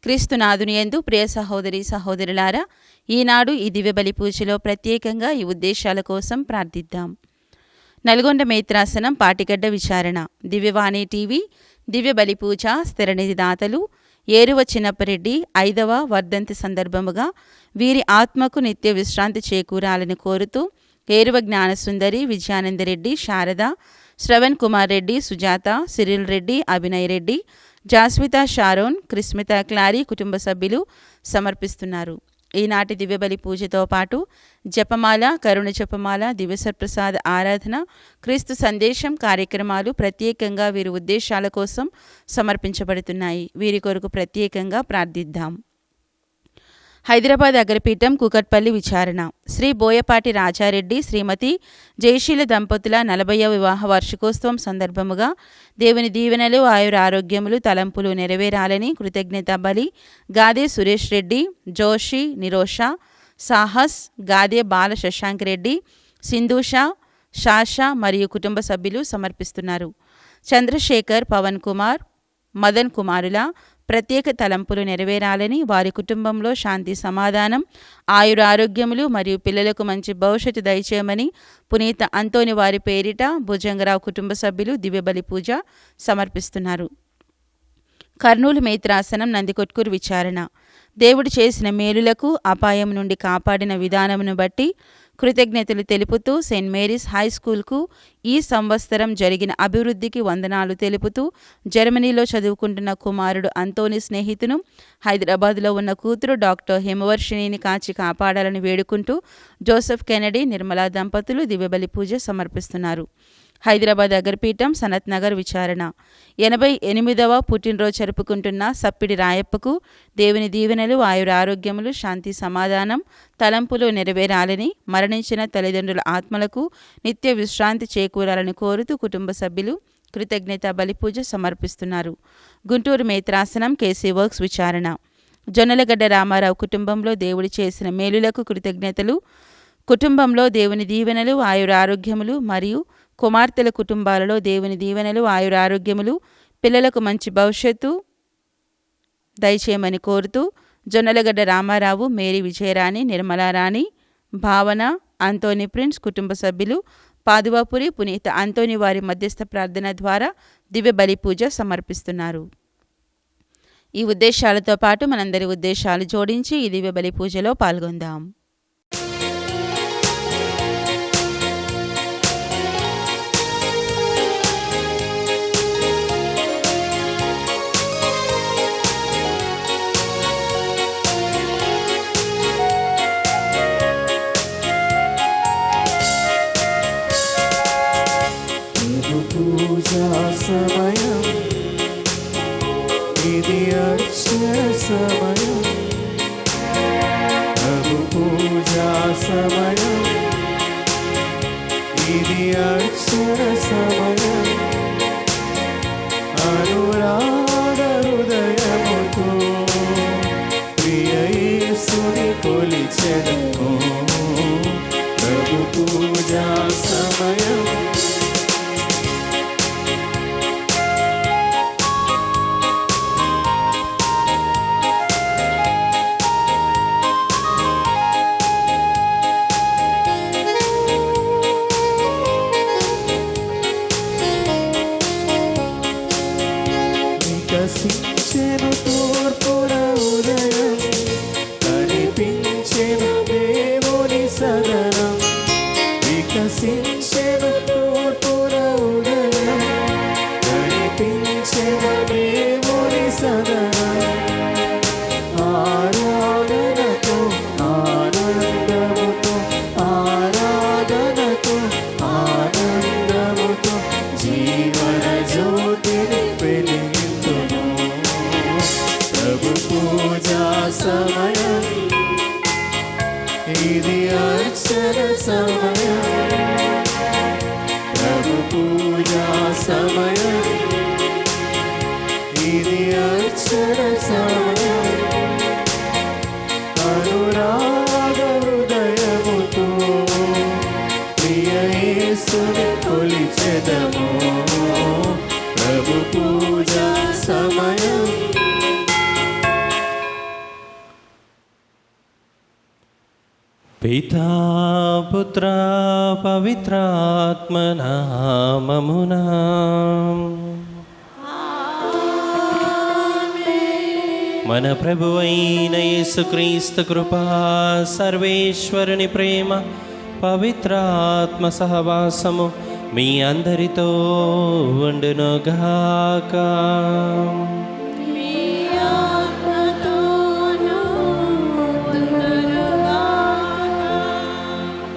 క్రీస్తునాథుని యందు ప్రియ సహోదరి సహోదరులారా, ఈనాడు ఈ దివ్యబలి పూజలో ప్రత్యేకంగా ఈ ఉద్దేశాల కోసం ప్రార్థిద్దాం. నల్గొండ మేత్రాసనం పాటిగడ్డ విచారణ, దివ్యవాణి టీవీ, దివ్యబలి పూజ స్థిరనిధి దాతలు ఏరువ చిన్నప్పరెడ్డి 5వ వర్ధంతి సందర్భముగా వీరి ఆత్మకు నిత్య విశ్రాంతి చేకూరాలని కోరుతూ ఏరువ జ్ఞానసుందరి, విజయానందరెడ్డి, శారద, శ్రవణ్ కుమార్ రెడ్డి, సుజాత, సిరిల్ రెడ్డి, అభినయ్ రెడ్డి, జాస్మిత, షారోన్, క్రిస్మిత, క్లారీ కుటుంబ సభ్యులు సమర్పిస్తున్నారు. ఈనాటి దివ్యబలి పూజతో పాటు జపమాల, కరుణ జపమాల, దివ్యసర్ప్రసాద ఆరాధన, క్రీస్తు సందేశం కార్యక్రమాలు ప్రత్యేకంగా వీరి ఉద్దేశాల కోసం సమర్పించబడుతున్నాయి. వీరి కొరకు ప్రత్యేకంగా ప్రార్థిద్దాం. హైదరాబాద్ అగ్రపీఠం కూకట్పల్లి విచారణ, శ్రీ బోయపాటి రాజారెడ్డి, శ్రీమతి జయశీల దంపతుల 40వ వివాహ వార్షికోత్సవం సందర్భముగా దేవుని దీవెనలు, ఆయుర ఆరోగ్యములు, తలంపులు నెరవేరాలని కృతజ్ఞత బలి గాదే సురేష్ రెడ్డి, జోషి, నిరోష, సాహస్, గాదే బాల శశాంక్ రెడ్డి, సింధూష, షాషా మరియు కుటుంబ సభ్యులు సమర్పిస్తున్నారు. చంద్రశేఖర్, పవన్ కుమార్, మదన్ కుమారుల ప్రత్యేక తలంపులు నెరవేరాలని, వారి కుటుంబంలో శాంతి సమాధానం, ఆయుర ఆరోగ్యములు మరియు పిల్లలకు మంచి భవిష్యత్తు దయచేయమని పునీత అంతోని వారి పేరిట భుజంగరావు కుటుంబ సభ్యులు దివ్యబలి పూజ సమర్పిస్తున్నారు. కర్నూలు మేత్రాసనం నందికొట్కూరు విచారణ, దేవుడు చేసిన మేలులకు, అపాయం నుండి కాపాడిన విధానమును బట్టి కృతజ్ఞతలు తెలుపుతూ సెయింట్ మేరీస్ హై స్కూల్కు ఈ సంవత్సరం జరిగిన అభివృద్ధికి వందనాలు తెలుపుతూ జర్మనీలో చదువుకుంటున్న కుమారుడు అంతోని స్నేహితును, హైదరాబాద్లో ఉన్న కూతురు డాక్టర్ హిమవర్షిణిని కాచి కాపాడాలని వేడుకుంటూ జోసెఫ్ కెనడీ, నిర్మలా దంపతులు దివ్యబలి పూజ సమర్పిస్తున్నారు. హైదరాబాద్ అగ్రపీఠం సనత్ నగర్ విచారణ, 88వ పుట్టినరోజు జరుపుకుంటున్న సప్పిడి రాయప్పకు దేవుని దీవెనలు, ఆయుర ఆరోగ్యములు, శాంతి సమాధానం, తలంపులు నెరవేరాలని, మరణించిన తల్లిదండ్రుల ఆత్మలకు నిత్య విశ్రాంతి చేకూరాలని కోరుతూ కుటుంబ సభ్యులు కృతజ్ఞత బలిపూజ సమర్పిస్తున్నారు. గుంటూరు మేత్రాసనం కేసీ వర్క్స్ విచారణ, జొన్నలగడ్డ రామారావు కుటుంబంలో దేవుడి చేసిన మేలులకు కృతజ్ఞతలు, కుటుంబంలో దేవుని దీవెనలు, ఆయుర ఆరోగ్యములు మరియు కుమార్తెల కుటుంబాలలో దేవుని దీవెనలు, ఆయుర ఆరోగ్యములు, పిల్లలకు మంచి భవిష్యత్తు దయచేయమని కోరుతూ జొన్నలగడ్డ రామారావు, మేరీ విజయరాణి, నిర్మలారాణి, భావన, అంతోని ప్రిన్స్ కుటుంబ సభ్యులు పాదువాపురి పునీత అంతోని వారి మధ్యస్థ ప్రార్థన ద్వారా దివ్య బలి పూజ సమర్పిస్తున్నారు. ఈ ఉద్దేశాలతో పాటు మనందరి ఉద్దేశాలు జోడించి ఈ దివ్య బలి పూజలో పాల్గొందాం. సమయం ఇది అక్షర సమయం, ప్రభు పూజా సమయం ఇది అక్షర సమయం, అనురాగ హృదయముతో ప్రియ యేసుని కొలిచెదము, ప్రభు పూజా సమయం. వికసించెను తూర్పున ఉదయం, కనిపించెను దేవుని సదనం, వికసించెను తూర్పున ఉదయం, కనిపించెను దేవుని సదనం, ఆరాధనతో ఆనందముతో, ఆరాధనతో ఆనందముతో జీవన జ్యోతిని వెలిగింతును, ప్రభు పూజా సమయం ఇది అక్షర సమయం, ప్రభు పూజా సమయం ఇది అక్షర సమయం, అనురాగ హృదయముతో ప్రియ యేసుని కొలిచెదము, ప్రభు పూజా సమయం. పితా పుత్ర పవిత్రాత్మ నామమునా. మన ప్రభువైన యేసుక్రీస్తు కృపా, సర్వేశ్వరుని ప్రేమ, పవిత్రాత్మ సహవాసము మీ అందరితో ఉండునుగాక.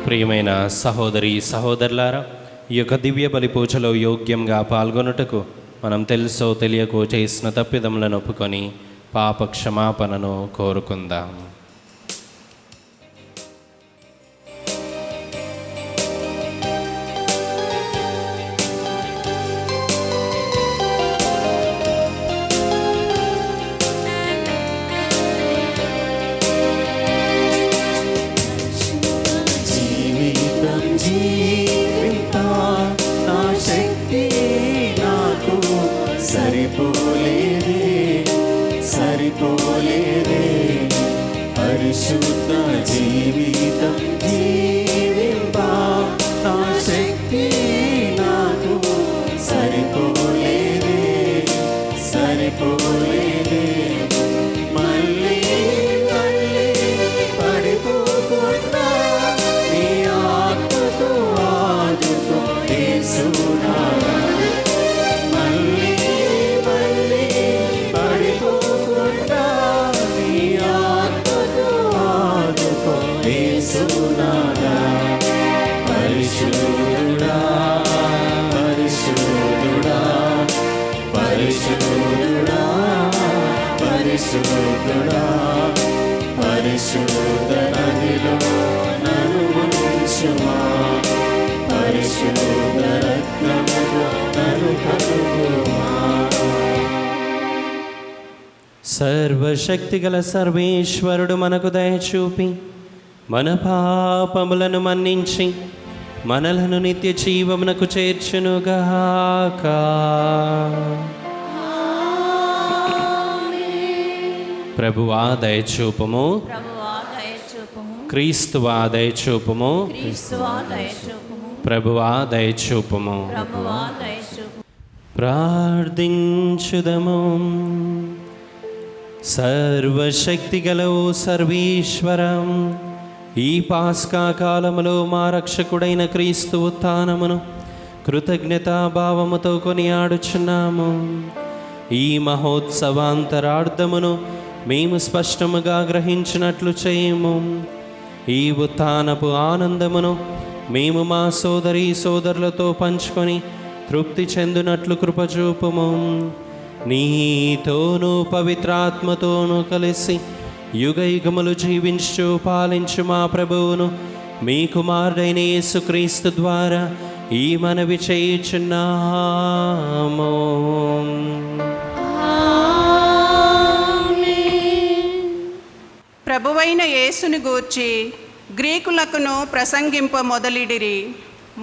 ప్రియమైన సహోదరి సహోదరులారా, ఈ యొక్క దివ్య బలి పూజలో యోగ్యంగా పాల్గొనుటకు మనం తెలుసో తెలియకో చేసిన తప్పిదములను ఒప్పుకొని పాప క్షమాపణను కోరుకుందాం. జీవితం జీవింపా నా శక్తి నాకు సరిపోలేదే, సరిపోలేదే. పరిశుద్ధ జీవితం జీవింపా నా శక్తి నాకు సరిపోలేదే, సరిపోలేదే. మళ్ళీ మళ్ళీ పడిపోకుండా నీ ఆత్మతో ఆదుకో యేసునాథా. మళ్ళీ మళ్ళీ పడిపోకుండా నీ ఆత్మతో ఆదుకో యేసునాథా. పరిశుద్ధుడా పరిశుద్ధుడా పరిశుద్ధుడా పరిశుద్ధుడా, పరిశుద్ధ నదిలో నన్ను ఉంచుమా, పరిశుద్ధ రక్తముతో నన్ను కడుగుమా. సర్వశక్తిగల సర్వేశ్వరుడు మనకు దయచూపి మన పాపములను మన్నించి మనలను నిత్య జీవమునకు చేర్చునుగాక. ప్రభువా దయచూపము, క్రీస్తువా దయచూపము, ప్రభువా దయచూపము. ప్రార్థించుదము. సర్వశక్తిగల ఓ సర్వేశ్వరం, ఈ పాస్కా కాలములో మా రక్షకుడైన క్రీస్తు ఉత్థానమును కృతజ్ఞతాభావముతో కొనియాడుచున్నాము. ఈ మహోత్సవాంతరార్థమును మేము స్పష్టముగా గ్రహించినట్లు చేయము. ఈ ఉత్థానపు ఆనందమును మేము మా సోదరీ సోదరులతో పంచుకొని తృప్తి చెందినట్లు కృపచూపుము. నీతోనూ పవిత్రాత్మతోనూ కలిసి యుగ యుగములు జీవించు పాలించు మా ప్రభువును మీ కుమారుడైన యేసుక్రీస్తు ద్వారా ఈ మనవి చేయుచున్నాము. ప్రభువైన యేసుని గూర్చి గ్రీకులకును ప్రసంగింప మొదలిడిరి.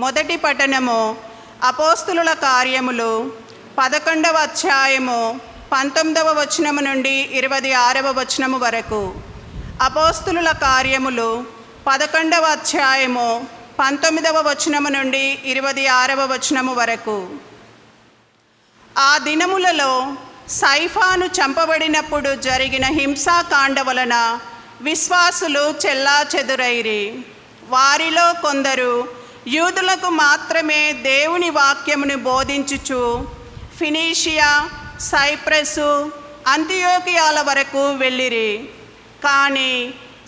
మొదటి పఠనము అపోస్తులుల కార్యములు 11వ అధ్యాయము 19వ వచనము నుండి 26వ వచనము వరకు. అపోస్తులుల కార్యములు 11వ అధ్యాయము 19వ వచనము నుండి 26వ వచనము వరకు. ఆ దినములలో సైఫాను చంపబడినప్పుడు జరిగిన హింసాకాండ వలన విశ్వాసులు చెల్లాచెదురైరి. వారిలో కొందరు యూదులకు మాత్రమే దేవుని వాక్యమును బోధించుచు ఫినీషియా, సైప్రసు, అంతియోకియాల వరకు వెళ్ళిరి. కానీ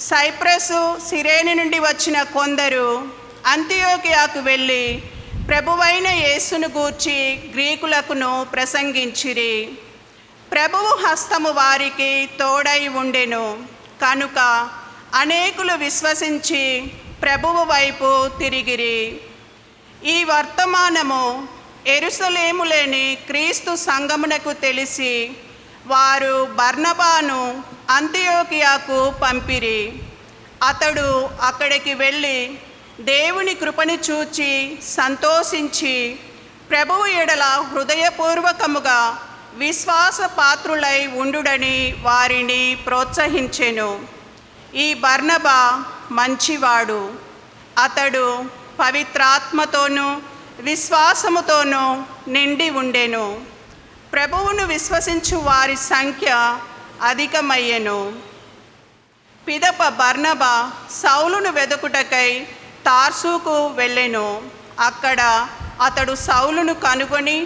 సైప్రసు, సిరేని నుండి వచ్చిన కొందరు అంతియోకియాకు వెళ్ళి ప్రభువైన యేసును గూర్చి గ్రీకులకును ప్రసంగించిరి. ప్రభువు హస్తము వారికి తోడై ఉండెను కనుక అనేకులు విశ్వసించి ప్రభువు వైపు తిరిగిరి. ఈ వర్తమానము యెరూషలేములోని క్రీస్తు సంఘమునకు తెలిసి వారు బర్నబాను అంతియోకియాకు పంపిరి. అతడు అక్కడికి వెళ్ళి దేవుని కృపను చూచి సంతోషించి ప్రభువు ఎడల హృదయపూర్వకముగా విశ్వాస పాత్రులై ఉండుడని వారిని ప్రోత్సహించెను. ఈ బర్నబా మంచివాడు. అతడు పవిత్రాత్మతోనూ విశ్వాసముతోనూ నిండి ఉండెను. ప్రభువును విశ్వసించు వారి సంఖ్య అధికమయ్యెను. పిదప బర్నబా సౌలును వెదుకుటకై తార్సుకు వెళ్ళెను. అక్కడ అతడు సౌలును కనుగొని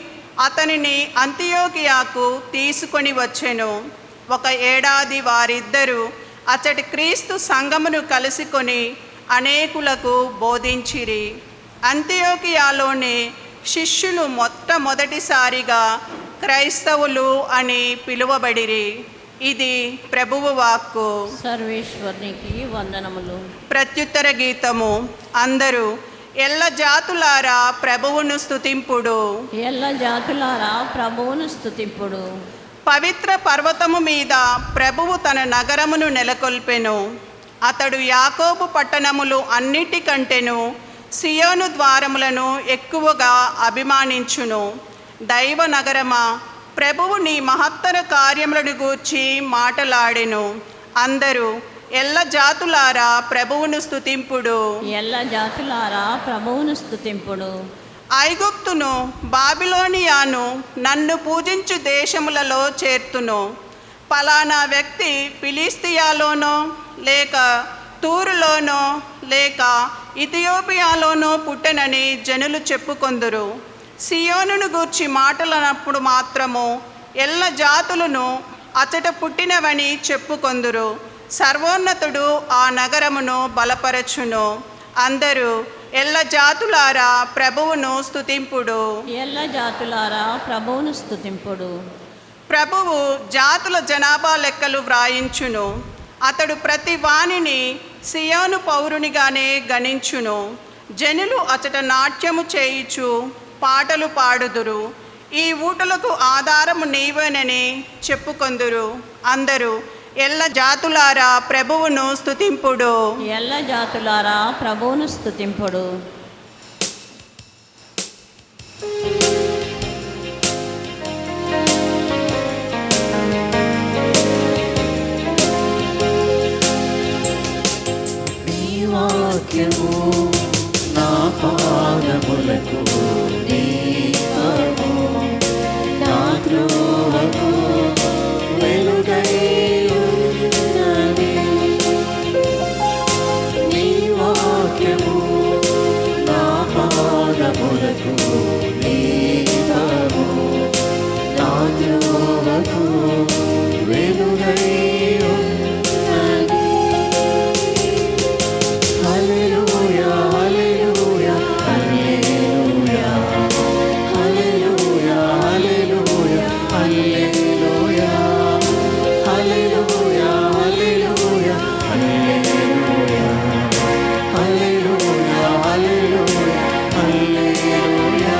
అతనిని అంతియోకియాకు తీసుకొని వచ్చెను. 1 ఏడాది వారిద్దరూ అతడి క్రీస్తు సంఘమును కలుసుకొని అనేకులకు బోధించిరి. అంతియోకియాలోనే శిష్యులు మొట్టమొదటిసారిగా క్రైస్తవులు అని పిలువబడిరి. ఇది ప్రభువు వాక్కు. సర్వేశ్వరునికి వందనములు. ప్రత్యుత్తర గీతము. అందరూ ఎల్ల జాతులారా ప్రభువును స్తుతింపుడు. ఎల్ల జాతులారా ప్రభువును స్తుతింపుడు. పవిత్ర పర్వతము మీద ప్రభువు తన నగరమును నెలకొల్పెను. అతడు యాకోబు పట్టణములు అన్నిటికంటేను సియోను ద్వారములను ఎక్కువగా అభిమానించును. దైవ నగరమా, ప్రభువు నీ మహత్తర కార్యములను గూర్చి మాటలాడెను. అందరూ ఎల్ల జాతులారా ప్రభువును స్తుతింపుడు. ఎల్ల జాతులారా ప్రభువును స్తుతింపుడు. ఐగుప్తును బాబిలోనియాను నన్ను పూజించు దేశములలో చేర్తును. పలానా వ్యక్తి ఫిలిస్తియాలోనో లేక తూరులోనో లేక ఇథియోపియాలోనో పుట్టెనని జనులు చెప్పుకొందురు. సియోనును గూర్చి మాటలనప్పుడు మాత్రము ఎల్ల జాతులను అచట పుట్టినవని చెప్పుకొందురు. సర్వోన్నతుడు ఆ నగరమును బలపరచును. అందరూ ఎల్ల జాతులారా ప్రభువును స్తుతింపుడు. ఎల్ల జాతులారా ప్రభువును స్తుతింపుడు. ప్రభువు జాతుల జనాభా లెక్కలు వ్రాయించును. అతడు ప్రతి వానిని సియోను పౌరునిగానే గణించును. జనులు అచట నాట్యము చేయుచు పాటలు పాడుదురు. ఈ ఊటలకు ఆధారము నీవేనని చెప్పుకొందురు. అందరూ ఎల్ల జాతులారా ప్రభువును స్తుతింపుడు. ఎల్ల జాతులారా ప్రభువును స్తుతింపుడు. నీ వాక్యము నా పాదములకు దీపము, నా త్రోవకు వెలుగై ఉన్నది. నీ వాక్యము నా పాదములకు దీపము, నా త్రోవకు వెలుగై ఉన్నది. హల్లెలూయా, హల్లెలూయా, హల్లెలూయా, హల్లెలూయా, హల్లెలూయా, హల్లెలూయా, హల్లెలూయా, హల్లెలూయా, హల్లెలూయా, హల్లెలూయా, హల్లెలూయా, హల్లెలూయా.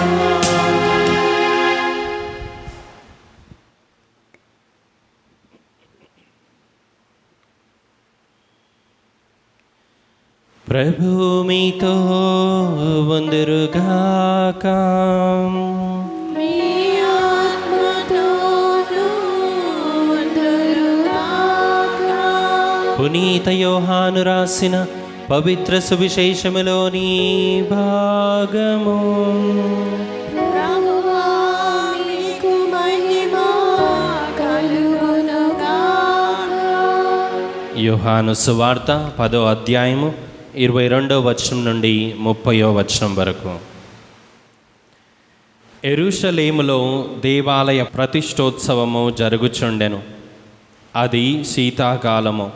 ప్రభు మీతో వందరుగాక. మీ ఆత్మతోనూ ఉండురుగాక. పునీత యోహాను రాసిన పవిత్ర సువిశేషములోని భాగము. ప్రభువా, మీకు మహిమ కలుగునుగాక. యోహాను సువార్త 10వ అధ్యాయము 22వ వచనం నుండి 30వ వచనం వరకు. యెరూషలేములో దేవాలయ ప్రతిష్టోత్సవము జరుగుచుండెను. అది శీతాకాలము.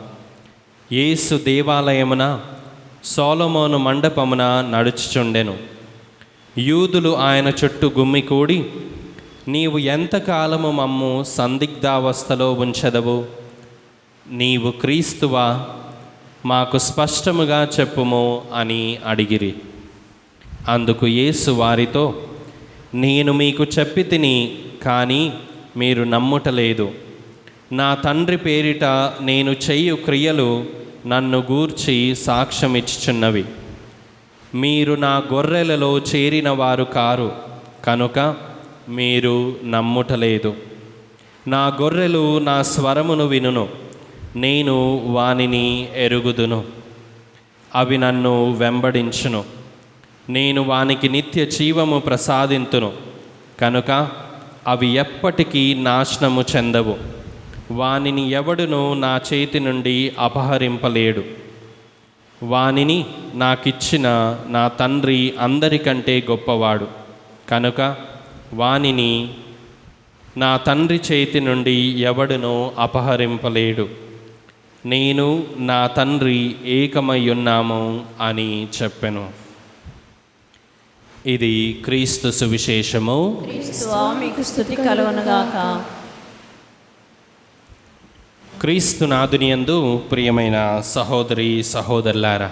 యేసు దేవాలయమున సొలొమోను మండపమున నడుచుచుండెను. యూదులు ఆయన చుట్టూ గుమ్మికూడి, నీవు ఎంతకాలము మమ్ము సందిగ్ధావస్థలో ఉంచెదవు? నీవు క్రీస్తువా? మాకు స్పష్టముగా చెప్పుము అని అడిగిరి. అందుకు యేసు వారితో, నేను మీకు చెప్పి తిని కానీ మీరు నమ్ముటలేదు. నా తండ్రి పేరిట నేను చేయు క్రియలు నన్ను గూర్చి సాక్ష్యమిచ్చుచున్నవి. మీరు నా గొర్రెలలో చేరిన వారు కారు కనుక మీరు నమ్ముటలేదు. నా గొర్రెలు నా స్వరమును వినును, నేను వానిని ఎరుగుదును. అవి నన్ను వెంబడించును. నేను వానికి నిత్య జీవము ప్రసాదింతును కనుక అవి ఎప్పటికీ నాశనము చెందవు. వానిని ఎవడును నా చేతి నుండి అపహరింపలేడు. వానిని నాకిచ్చిన నా తండ్రి అందరికంటే గొప్పవాడు కనుక వానిని నా తండ్రి చేతి నుండి ఎవడును అపహరింపలేడు. నేను నా తండ్రి ఏకమై ఉన్నాము అని చెప్పెను. ఇది క్రీస్తు సువిశేషము. స్వామికి స్తుతి కలుగునుగాక. క్రీస్తునాథుని యందు ప్రియమైన సహోదరి సహోదరులారా,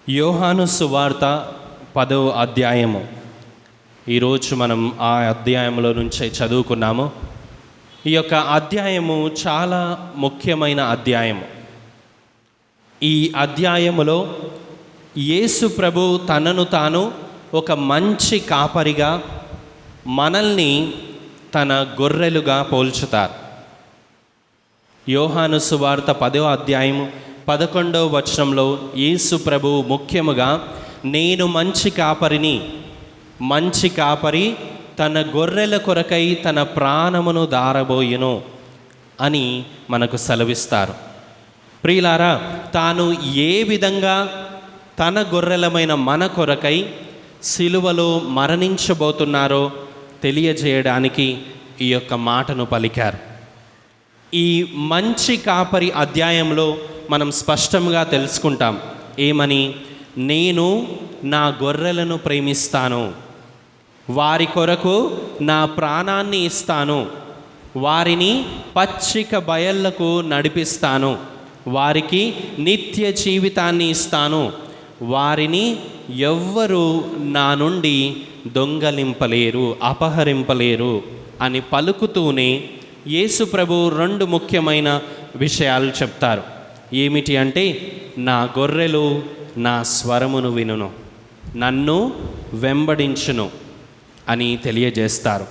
యోహాను సువార్త 10వ అధ్యాయము. ఈరోజు మనం ఆ అధ్యాయంలో నుంచే చదువుకున్నాము. ఈ యొక్క అధ్యాయము చాలా ముఖ్యమైన అధ్యాయము. ఈ అధ్యాయములో యేసు ప్రభు తనను తాను ఒక మంచి కాపరిగా, మనల్ని తన గొర్రెలుగా పోల్చుతారు. యోహాను సువార్త 10వ అధ్యాయము 11వ వచనంలో యేసు ప్రభు ముఖ్యముగా నేను మంచి కాపరిని, మంచి కాపరి తన గొర్రెల కొరకై తన ప్రాణమును దారబోయును అని మనకు సెలవిస్తారు. ప్రియులారా, తాను ఏ విధంగా తన గొర్రెలమైన మన కొరకై సిలువలో మరణించబోతున్నారో తెలియజేయడానికి ఈ యొక్క మాటను పలికారు. ఈ మంచి కాపరి అధ్యాయంలో మనం స్పష్టంగా తెలుసుకుంటాం ఏమని? నేను నా గొర్రెలను ప్రేమిస్తాను, వారి కొరకు నా ప్రాణాన్ని ఇస్తాను, వారిని పచ్చిక బయళ్లకు నడిపిస్తాను, వారికి నిత్య జీవితాన్ని ఇస్తాను, వారిని ఎవ్వరూ నా నుండి దొంగలింపలేరు, అపహరింపలేరు అని పలుకుతూనే యేసు ప్రభు 2 ముఖ్యమైన విషయాలు చెప్తారు. ఏమిటి అంటే, నా గొర్రెలు నా స్వరమును వినును, నన్ను వెంబడించును అని తెలియజేస్తారు.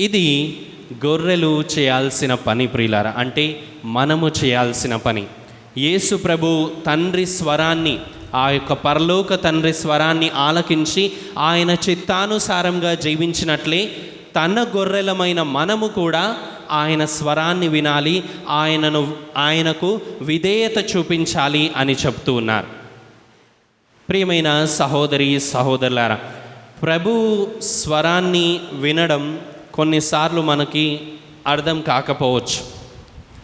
ఇది గొర్రెలు చేయాల్సిన పని ప్రియులారా, అంటే మనము చేయాల్సిన పని. యేసు ప్రభు తండ్రి స్వరాన్ని, ఆ యొక్క పరలోక తండ్రి స్వరాన్ని ఆలకించి ఆయన చిత్తానుసారంగా జీవించినట్లే తన గొర్రెలమైన మనము కూడా ఆయన స్వరాన్ని వినాలి, ఆయనకు విధేయత చూపించాలి అని చెప్తూ ఉన్నారు. ప్రియమైన సహోదరి సహోదరులారా, ప్రభు స్వరాన్ని వినడం కొన్నిసార్లు మనకి అర్థం కాకపోవచ్చు.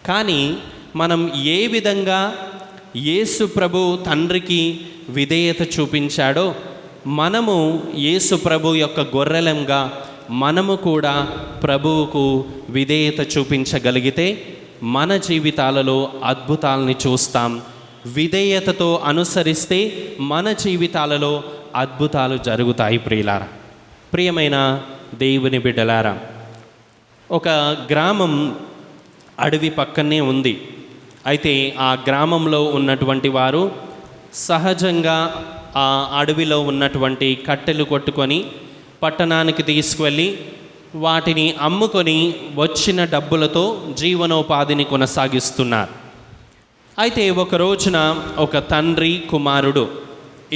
కానీ మనం ఏ విధంగా యేసు ప్రభు తండ్రికి విధేయత చూపించాడో, మనము యేసు ప్రభు యొక్క గొర్రెలంగా మనము కూడా ప్రభువుకు విధేయత చూపించగలిగితే మన జీవితాలలో అద్భుతాలని చూస్తాం. విధేయతతో అనుసరిస్తే మన జీవితాలలో అద్భుతాలు జరుగుతాయి. ప్రియులారా, ప్రియమైన దేవుని బిడ్డలారా, ఒక గ్రామం అడవి పక్కనే ఉంది. అయితే ఆ గ్రామంలో ఉన్నటువంటి వారు సహజంగా ఆ అడవిలో ఉన్నటువంటి కట్టెలు కొట్టుకొని పట్టణానికి తీసుకువెళ్ళి వాటిని అమ్ముకొని వచ్చిన డబ్బులతో జీవనోపాధిని కొనసాగిస్తున్నారు. అయితే ఒక రోజున ఒక తండ్రి కుమారుడు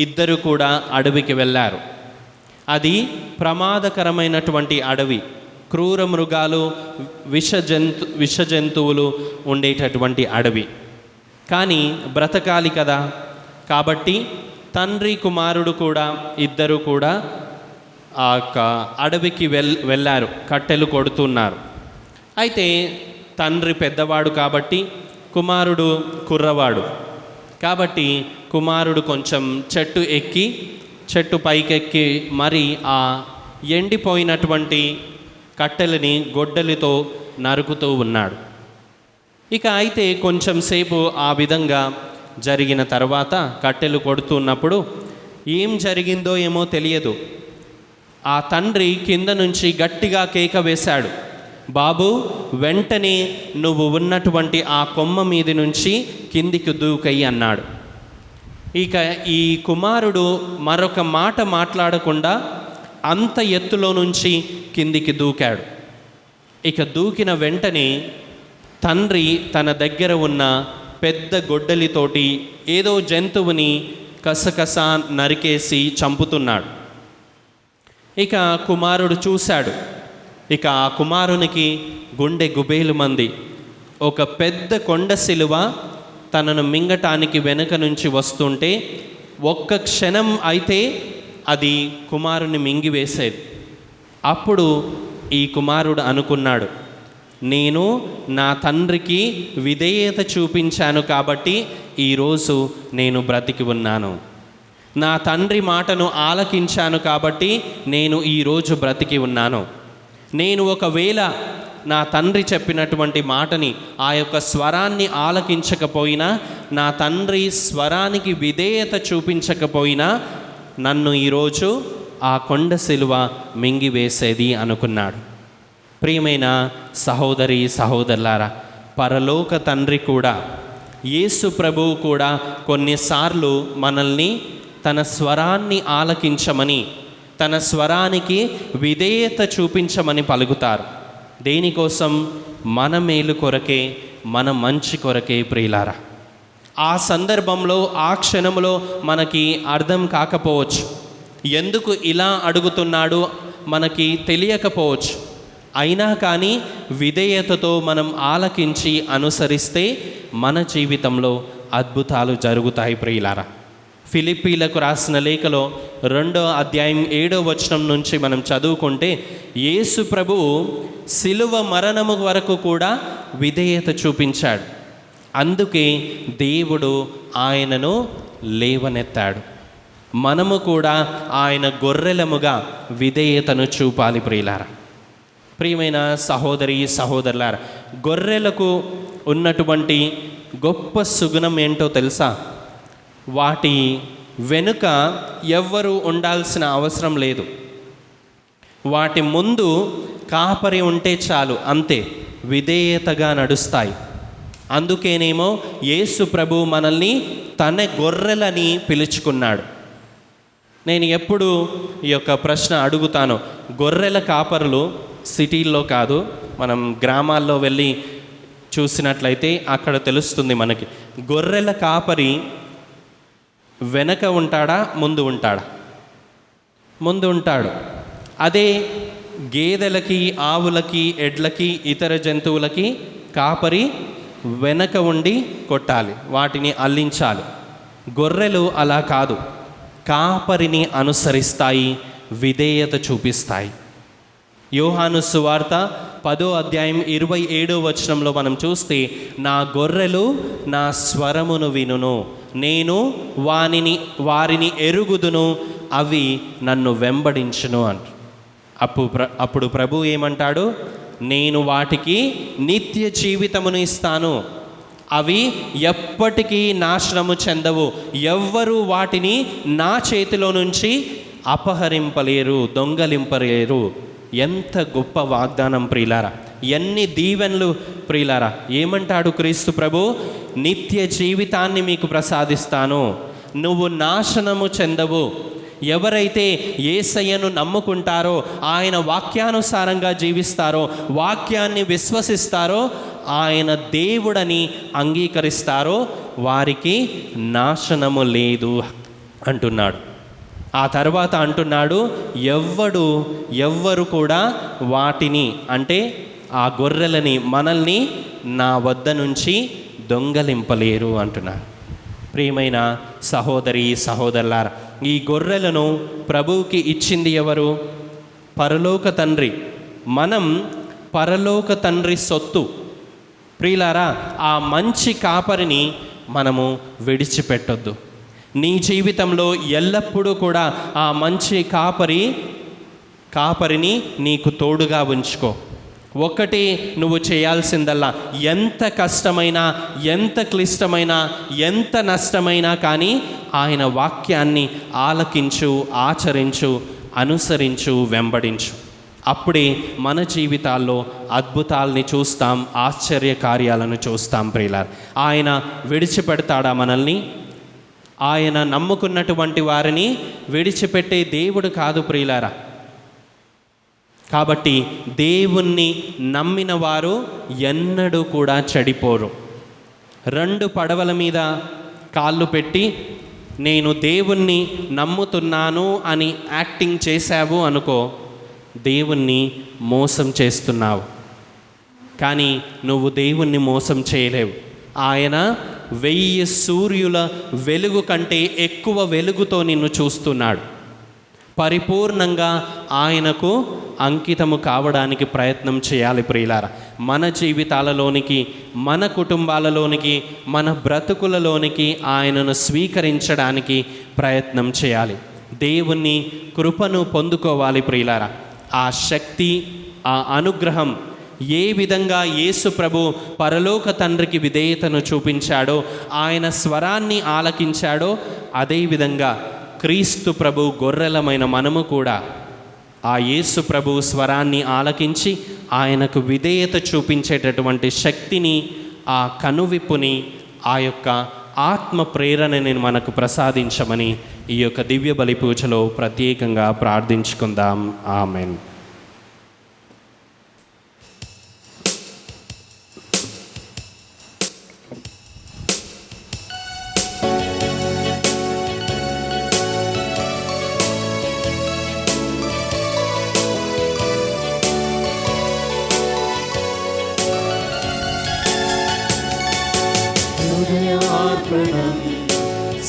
ఇద్దరు కూడా అడవికి వెళ్ళారు. అది ప్రమాదకరమైనటువంటి అడవి, క్రూర మృగాలు, విష జంతువులు ఉండేటటువంటి అడవి. కానీ బ్రతకాలి కదా, కాబట్టి తండ్రి కుమారుడు కూడా ఇద్దరు కూడా ఆ అడవికి వెళ్ళారు, కట్టెలు కొడుతున్నారు. అయితే తండ్రి పెద్దవాడు కాబట్టి కుమారుడు కుర్రవాడు కాబట్టి కుమారుడు కొంచెం చెట్టు పైకెక్కి మరి ఆ ఎండిపోయినటువంటి కట్టెలని గొడ్డలితో నరుకుతూ ఉన్నాడు. ఇక అయితే కొంచెం సేపు ఆ విధంగా జరిగిన తర్వాత కట్టెలు కొడుతున్నప్పుడు ఏం జరిగిందో ఏమో తెలియదు, ఆ తండ్రి కింద నుంచి గట్టిగా కేక వేశాడు, బాబు వెంటనే నువ్వు ఉన్నటువంటి ఆ కొమ్మ మీద నుంచి కిందికి దూకయ్యి అన్నాడు. ఇక ఈ కుమారుడు మరొక మాట మాట్లాడకుండా అంత ఎత్తులో నుంచి కిందికి దూకాడు. ఇక దూకిన వెంటనే తండ్రి తన దగ్గర ఉన్న పెద్ద గొడ్డలితోటి ఏదో జంతువుని కసకస నరికేసి చంపుతున్నాడు. ఇక కుమారుడు చూశాడు. ఇక ఆ కుమారునికి గుండె గుబేలు మంది. ఒక పెద్ద కొండ శిలువ తనను మింగటానికి వెనుక నుంచి వస్తుంటే ఒక్క క్షణం అయితే అది కుమారుని మింగివేసేది. అప్పుడు ఈ కుమారుడు అనుకున్నాడు, నేను నా తండ్రికి విధేయత చూపించాను కాబట్టి ఈరోజు నేను బ్రతికి ఉన్నాను. నా తండ్రి మాటను ఆలకించాను కాబట్టి నేను ఈరోజు బ్రతికి ఉన్నాను. నేను ఒకవేళ నా తండ్రి చెప్పినటువంటి మాటని, ఆ యొక్క స్వరాన్ని ఆలకించకపోయినా, నా తండ్రి స్వరానికి విధేయత చూపించకపోయినా నన్ను ఈరోజు ఆ కొండ శిలువ మింగివేసేది అనుకున్నాడు. ప్రియమైన సహోదరి సహోదరులారా, పరలోక తండ్రి కూడా, యేసు ప్రభువు కూడా కొన్నిసార్లు మనల్ని తన స్వరాన్ని ఆలకించమని, తన స్వరానికి విధేయత చూపించమని పలుకుతారు. దేనికోసం? మన మేలు కొరకే, మన మంచి కొరకే ప్రియులారా. ఆ సందర్భంలో, ఆ క్షణంలో మనకి అర్థం కాకపోవచ్చు, ఎందుకు ఇలా అడుగుతున్నాడు మనకి తెలియకపోవచ్చు. అయినా కానీ విధేయతతో మనం ఆలకించి అనుసరిస్తే మన జీవితంలో అద్భుతాలు జరుగుతాయి ప్రియులారా. ఫిలిప్పీలకు రాసిన లేఖలో 2వ అధ్యాయం 7వ వచనం నుంచి మనం చదువుకుంటే, యేసు ప్రభువు శిలువ మరణము వరకు కూడా విధేయత చూపించాడు. అందుకే దేవుడు ఆయనను లేవనెత్తాడు. మనము కూడా ఆయన గొర్రెలముగా విధేయతను చూపాలి ప్రియులారా. ప్రియమైన సహోదరి సహోదరులారా, గొర్రెలకు ఉన్నటువంటి గొప్ప సుగుణం ఏంటో తెలుసా? వాటి వెనుక ఎవ్వరూ ఉండాల్సిన అవసరం లేదు. వాటి ముందు కాపరి ఉంటే చాలు, అంతే, విధేయతగా నడుస్తాయి. అందుకేనేమో యేసు ప్రభు మనల్ని తన గొర్రెలని పిలుచుకున్నాడు. నేను ఎప్పుడు ఈ యొక్క ప్రశ్న అడుగుతాను. గొర్రెల కాపరులు సిటీల్లో కాదు, మనం గ్రామాల్లో వెళ్ళి చూసినట్లయితే అక్కడ తెలుస్తుంది మనకి. గొర్రెల కాపరి వెనక ఉంటాడా, ముందు ఉంటాడా? ముందు ఉంటాడు. అదే గేదెలకి, ఆవులకి, ఎడ్లకి, ఇతర జంతువులకి కాపరి వెనక ఉండి కొట్టాలి, వాటిని అల్లించాలి. గొర్రెలు అలా కాదు, కాపరిని అనుసరిస్తాయి, విధేయత చూపిస్తాయి. యోహాను సువార్త 10వ అధ్యాయం 27వ వచనంలో మనం చూస్తే, నా గొర్రెలు నా స్వరమును వినును, నేను వారిని ఎరుగుదును, అవి నన్ను వెంబడించును అంట. అప్పుడు ప్రభు ఏమంటాడు? నేను వాటికి నిత్య జీవితమును ఇస్తాను, అవి ఎప్పటికీ నాశనము చెందవు, ఎవ్వరూ వాటిని నా చేతిలో నుంచి అపహరింపలేరు, దొంగలింపలేరు. ఎంత గొప్ప వాగ్దానం ప్రియులారా, ఎన్ని దీవెనలు ప్రియులారా. ఏమంటాడు క్రీస్తు ప్రభు? నిత్య జీవితాన్ని మీకు ప్రసాదిస్తాను, నువ్వు నాశనము చెందవు. ఎవరైతే యేసయ్యను నమ్ముకుంటారో, ఆయన వాక్యానుసారంగా జీవిస్తారో, వాక్యాన్ని విశ్వసిస్తారో, ఆయన దేవుడని అంగీకరిస్తారో, వారికి నాశనము లేదు అంటున్నాడు. ఆ తర్వాత అంటున్నాడు, ఎవ్వరు కూడా వాటిని, అంటే ఆ గొర్రెలని, మనల్ని నా వద్ద నుంచి దొంగలింపలేరు అంటున్నాడు. ప్రియమైన సహోదరి సహోదరులారా, ఈ గొర్రెలను ప్రభువుకి ఇచ్చింది ఎవరు? పరలోక తండ్రి. మనం పరలోక తండ్రి సొత్తు ప్రియులారా. ఆ మంచి కాపరిని మనము విడిచిపెట్టొద్దు. నీ జీవితంలో ఎల్లప్పుడూ కూడా ఆ మంచి కాపరిని నీకు తోడుగా ఉంచుకో. ఒకటి నువ్వు చేయాల్సిందల్లా, ఎంత కష్టమైనా, ఎంత క్లిష్టమైనా, ఎంత నష్టమైనా కానీ ఆయన వాక్యాన్ని ఆలకించు, ఆచరించు, అనుసరించు, వెంబడించు. అప్పుడే మన జీవితాల్లో అద్భుతాలని చూస్తాం, ఆశ్చర్య కార్యాలను చూస్తాం ప్రియులారా. ఆయన విడిచిపెడతాడా మనల్ని? ఆయన నమ్ముకున్నటువంటి వారిని విడిచిపెట్టే దేవుడు కాదు ప్రియులారా. కాబట్టి దేవుణ్ణి నమ్మిన వారు ఎన్నడూ కూడా చెడిపోరు. 2 పడవల మీద కాళ్ళు పెట్టి నేను దేవుణ్ణి నమ్ముతున్నాను అని యాక్టింగ్ చేశావు అనుకో, దేవుణ్ణి మోసం చేస్తున్నావు. కానీ నువ్వు దేవుణ్ణి మోసం చేయలేవు. ఆయన 1000 సూర్యుల వెలుగు కంటే ఎక్కువ వెలుగుతో నిన్ను చూస్తున్నాడు. పరిపూర్ణంగా ఆయనకు అంకితము కావడానికి ప్రయత్నం చేయాలి ప్రియులారా. మన జీవితాలలోనికి, మన కుటుంబాలలోనికి, మన బ్రతుకులలోనికి ఆయనను స్వీకరించడానికి ప్రయత్నం చేయాలి. దేవుని కృపను పొందుకోవాలి ప్రియులారా. ఆ శక్తి, ఆ అనుగ్రహం ఏ విధంగా యేసు ప్రభు పరలోక తండ్రికి విధేయతను చూపించాడో, ఆయన స్వరాన్ని ఆలకించాడో, అదేవిధంగా క్రీస్తు ప్రభు గొర్రెలమైన మనము కూడా ఆ యేసు ప్రభు స్వరాన్ని ఆలకించి ఆయనకు విధేయత చూపించేటటువంటి శక్తిని, ఆ కనువిప్పుని, ఆ యొక్క ఆత్మ ప్రేరణని మనకు ప్రసాదించమని ఈ యొక్క దివ్య బలి పూజలో ప్రత్యేకంగా ప్రార్థించుకుందాం. ఆమెన్. హృదయార్పణం,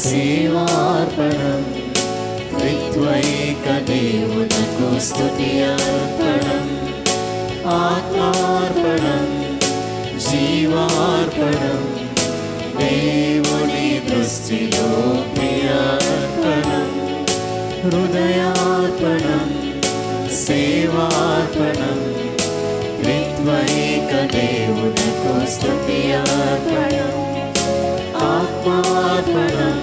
సేవార్పణం, త్రిత్వైక దేవునకు స్తుతి అర్పణం. ఆత్మార్పణం, జీవార్పణం, దేవుని దృష్టిలో ప్రియార్పణం. హృదయార్పణం, సేవార్పణం, త్రిత్వైక దేవునకు స్తుతి అర్పణం. ఆత్మార్పణం,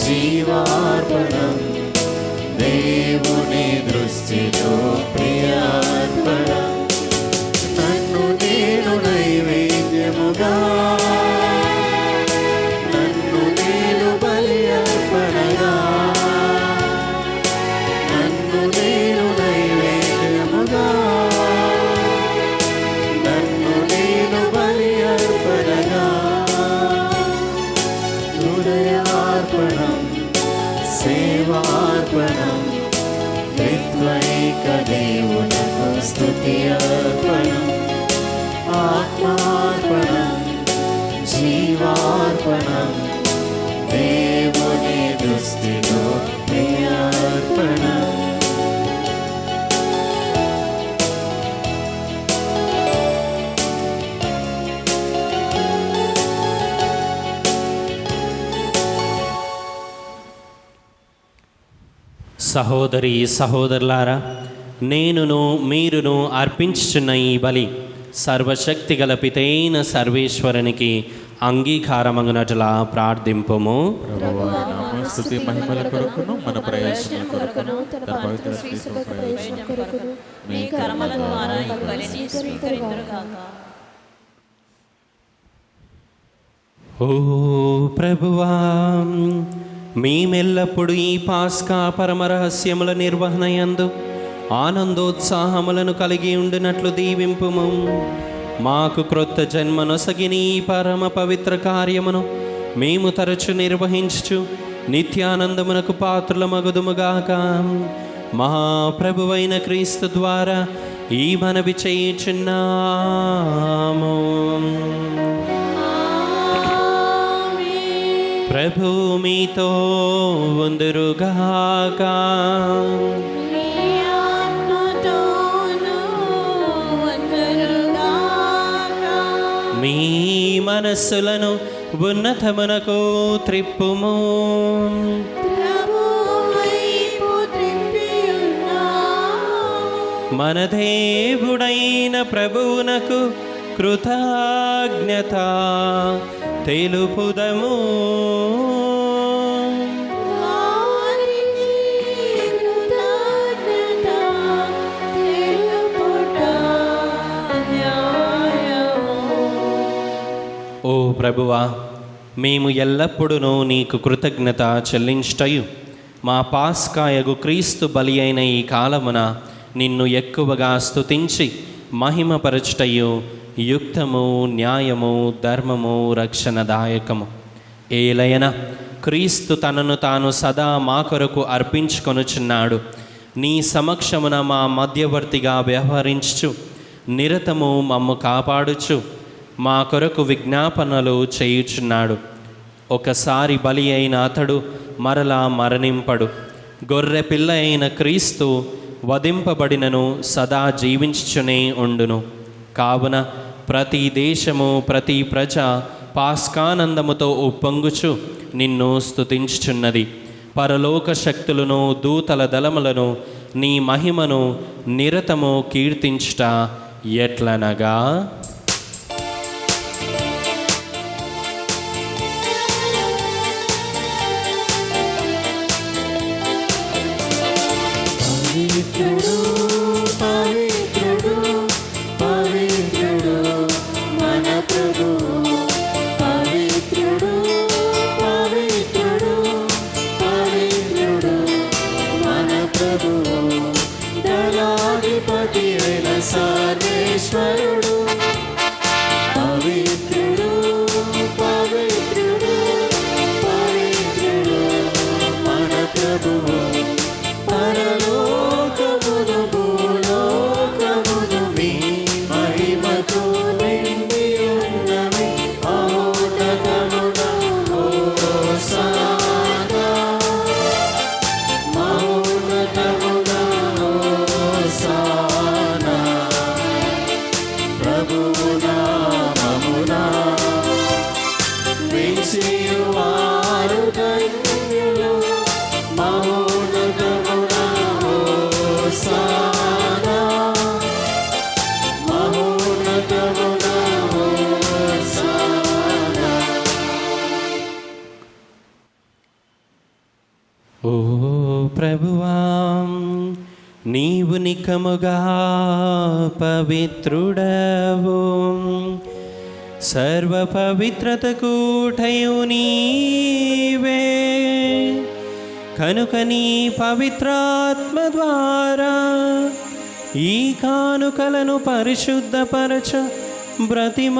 జీవార్పణం, దేవుని దృష్టిలో ప్రియార్పణం. నన్ను నేను నైవేద్యముగా, నన్ను నేను బలి అర్పణగా, నన్ను నేను నైవేద్యముగా, నన్ను నేను బలి అర్పణగా. హృదయార్పణం, సేవార్పణం, త్రిత్వైక దేవునకు స్తుతి అర్పణం. ఆత్మార్పణం, జీవార్పణం, దేవుని దృష్టిలో ప్రియార్పణం. సహోదరి సహోదరులారా, నేనును మీరును అర్పించుచున్న ఈ బలి సర్వశక్తి గల పితైన సర్వేశ్వరునికి అంగీకారమగునట్లా ప్రార్థింపుము. స్తుతి మహిమల కొరకును మన ప్రయోజనం కొరకును తన పవిత్ర శ్రీసభ ప్రయోజనం కొరకును మీ కర్మల ద్వారా ఈ బలిని స్వీకరింతురుగాక. ఓ ప్రభువా, మేమెల్లప్పుడు ఈ పాస్కా పరమరహస్యముల నిర్వహణ యందు ఆనందోత్సాహములను కలిగి ఉండినట్లు దీవింపుము. మాకు క్రొత్త జన్మనొసగిన ఈ పరమ పవిత్ర కార్యమును మేము తరచు నిర్వహించుచు నిత్యానందమునకు పాత్రులమగుదుముగాక. మహాప్రభువైన క్రీస్తు ద్వారా ఈ మనవి చేయుచున్నాము. ప్రభు మీతో ఉందురుగాక. మీ మనస్సులను ఉన్నతమునకు త్రిప్పుము. మన దేవుడైన ప్రభువునకు కృతజ్ఞత తెలుపుదము. ఓ ప్రభువా, మేము ఎల్లప్పుడూ నీకు కృతజ్ఞత చెల్లించుటయు మా పాస్కాయగు క్రీస్తు బలి అయిన ఈ కాలమున నిన్ను ఎక్కువగా స్తుతించి మహిమపరచుటయు యుక్తము, న్యాయము, ధర్మము, రక్షణదాయకము. ఏలయన క్రీస్తు తనను తాను సదా మా కొరకు అర్పించుకొనుచున్నాడు. నీ సమక్షమున మా మధ్యవర్తిగా వ్యవహరించు, నిరతము మమ్ము కాపాడుచు, మా కొరకు విజ్ఞాపనలు చేయుచున్నాడు. ఒకసారి బలి అయిన అతడు మరలా మరణింపడు. గొర్రె పిల్ల అయిన క్రీస్తు వధింపబడినను సదా జీవించుచునే ఉండును. కావున ప్రతి దేశము, ప్రతి ప్రజ పాస్కానందముతో ఉప్పొంగుచు నిన్ను స్తుతించుచున్నది. పరలోక శక్తులను, దూతల దళములను నీ మహిమను నిరతము కీర్తించుట ఎట్లనగా, పవిత్రుడు పవిత్రుడు పవిత్రుడు మన ప్రభువు. పవిత్రుడు పవిత్రుడు పవిత్రుడు మన ప్రభువు. దళాధిపతి అయిన సర్వేశ్వరుడు. పవిత్రుడు పవిత్రుడు పవిత్రుడు మన ప్రభువు. పరలోకమును భూలోకమును మీ మహిమతో నిండి ఉన్నవి. మహోన్నతమున హోసానా, మహోన్నతమున హోసానా. ప్రభువు నామమున వేంచేయువారు ధన్యులు. మహోన్నతమున హోసానా, మహోన్నతమున హోసానా. ఓ ప్రభువా, నీవు నికముగా పవిత్రుడవు. సర్వ పవిత్రతకు ఊటయు నీవే. కనుక నీ పవిత్రాత్మ ద్వారా ఈ కానుకలను పరిశుద్ధపరచ బ్రతిమాలుచున్నాము.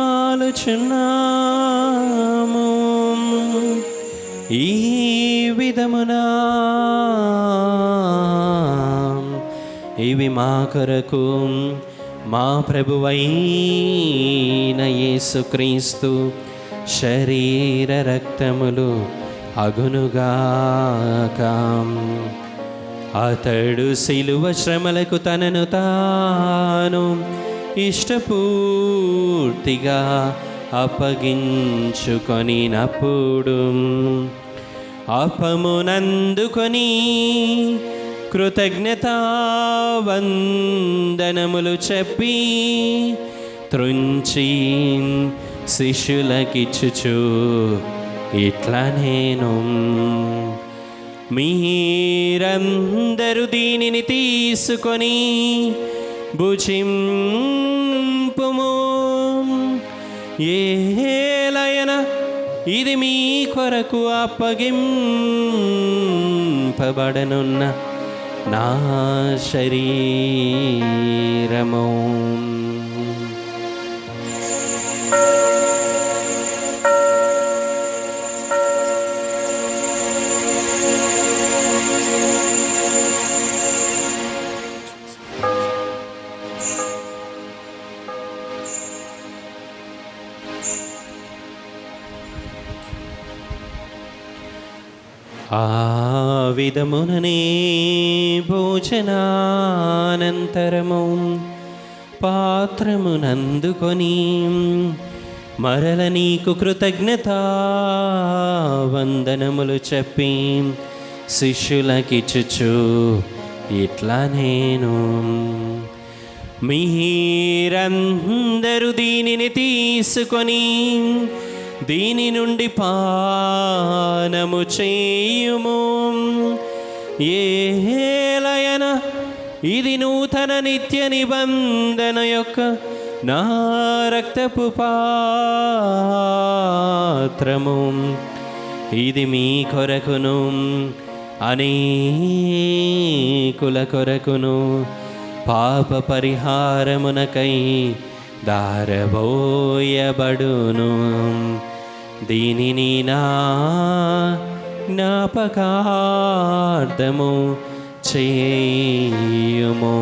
ఈ విధమునా ఇవి మా కొరకు మా ప్రభువైన యేసుక్రీస్తు శరీర రక్తములు అగునుగాక. అతడు శిలువ శ్రమలకు తనను తాను ఇష్టపూర్తిగా అప్పగించుకొనినప్పుడు అపమునందుకొని కృతజ్ఞతావందనములు చెప్పి త్రుంచి శిష్యులకిచ్చుచు ఇట్లా నేను, మీరందరూ దీనిని తీసుకొని భుజింపుము. ఏలయన ఇది మీ కొరకు అప్పగింపబడనున్న నా శరీరము. ఆ విధముననే భోజనానంతరము పాత్రమునందుకొని మరల నీకు కృతజ్ఞతావందనములు చెప్పి శిష్యులకిచ్చుచు ఇట్లా నేను, మీరందరూ దీనిని తీసుకొని దీని నుండి పానము చేయుము. ఏలయన ఇది నూతన నిత్య నిబంధన యొక్క నా రక్తపు పాత్రము. ఇది మీ కొరకును అనేకుల కొరకును పాప పరిహారమునకై దారబోయబడును. దీనిని నా జ్ఞాపకార్థము చేయుము.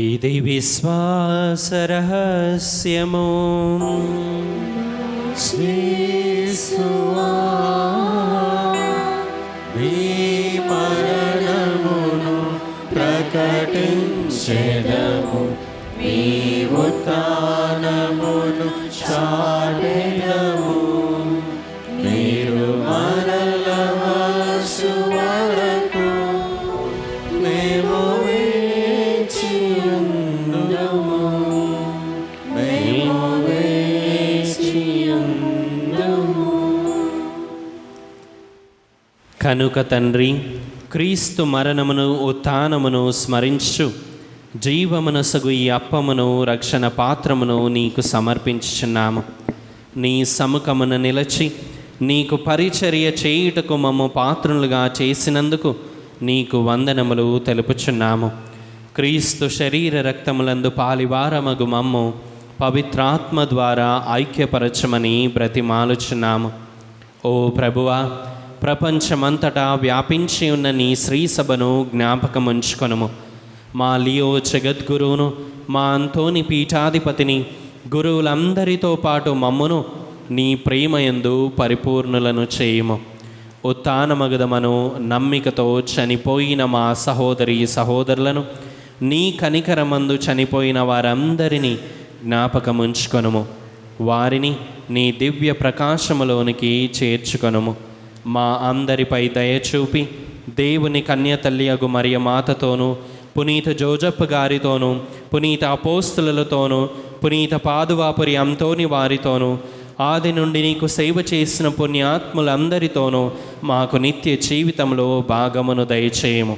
ఇది విశ్వాస రహస్యము. యేసువా, నీ మరణమును ప్రకటించెదము, నీ ఉత్థానమును చాటెదము. మీరు మరల వచ్చు వరకు మేము వేచియుందుము, మేము వేచియుందుము. కనుక తండ్రి, క్రీస్తు మరణమును ఉత్థానమును స్మరించు జీవమునసగు ఈ అప్పమును రక్షణ పాత్రమును నీకు సమర్పించుచున్నాము. నీ సముఖమున నిలచి నీకు పరిచర్య చేయుటకు మమ్ము పాత్రులుగా చేసినందుకు నీకు వందనములు తెలుపుచున్నాము. క్రీస్తు శరీర రక్తములందు పాలివారమగు మమ్ము పవిత్రాత్మ ద్వారా ఐక్యపరచమని బ్రతిమాలుచున్నాము. ఓ ప్రభువా, ప్రపంచమంతటా వ్యాపించి ఉన్న నీ శ్రీసభను జ్ఞాపకముంచుకొనుము. మా లియో జగద్గురువును, మా అంతోని పీఠాధిపతిని, గురువులందరితో పాటు మమ్మును నీ ప్రేమయందు పరిపూర్ణులను చేయుము. ఉత్థానమగుదమను నమ్మికతో చనిపోయిన మా సహోదరి సహోదరులను, నీ కనికరమందు చనిపోయిన వారందరినీ జ్ఞాపకముంచుకొనుము. వారిని నీ దివ్య ప్రకాశములోనికి చేర్చుకొనుము. మా అందరిపై దయచూపి దేవుని కన్యతల్లియగు మరియ మాతతోనూ, పునీత జోజప్ప గారితోనూ, పునీత అపోస్తులతోనూ, పునీత పాదువాపురి అంతోని వారితోనూ, ఆది నుండి నీకు సేవ చేసిన పుణ్యాత్ములందరితోనూ మాకు నిత్య జీవితంలో భాగమును దయచేయము.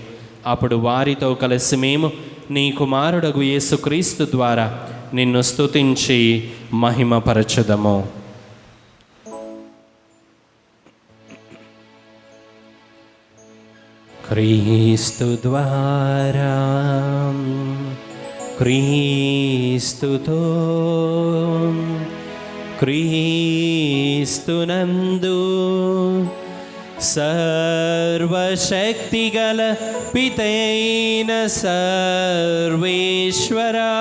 అప్పుడు వారితో కలిసి మేము నీ కుమారుడగు యేసుక్రీస్తు ద్వారా నిన్ను స్తుతించి మహిమపరచుదము. క్రీస్తు ద్వారా, క్రీస్తుతో, క్రీస్తునందు సర్వశక్తిగల పితైన సర్వేశ్వరా,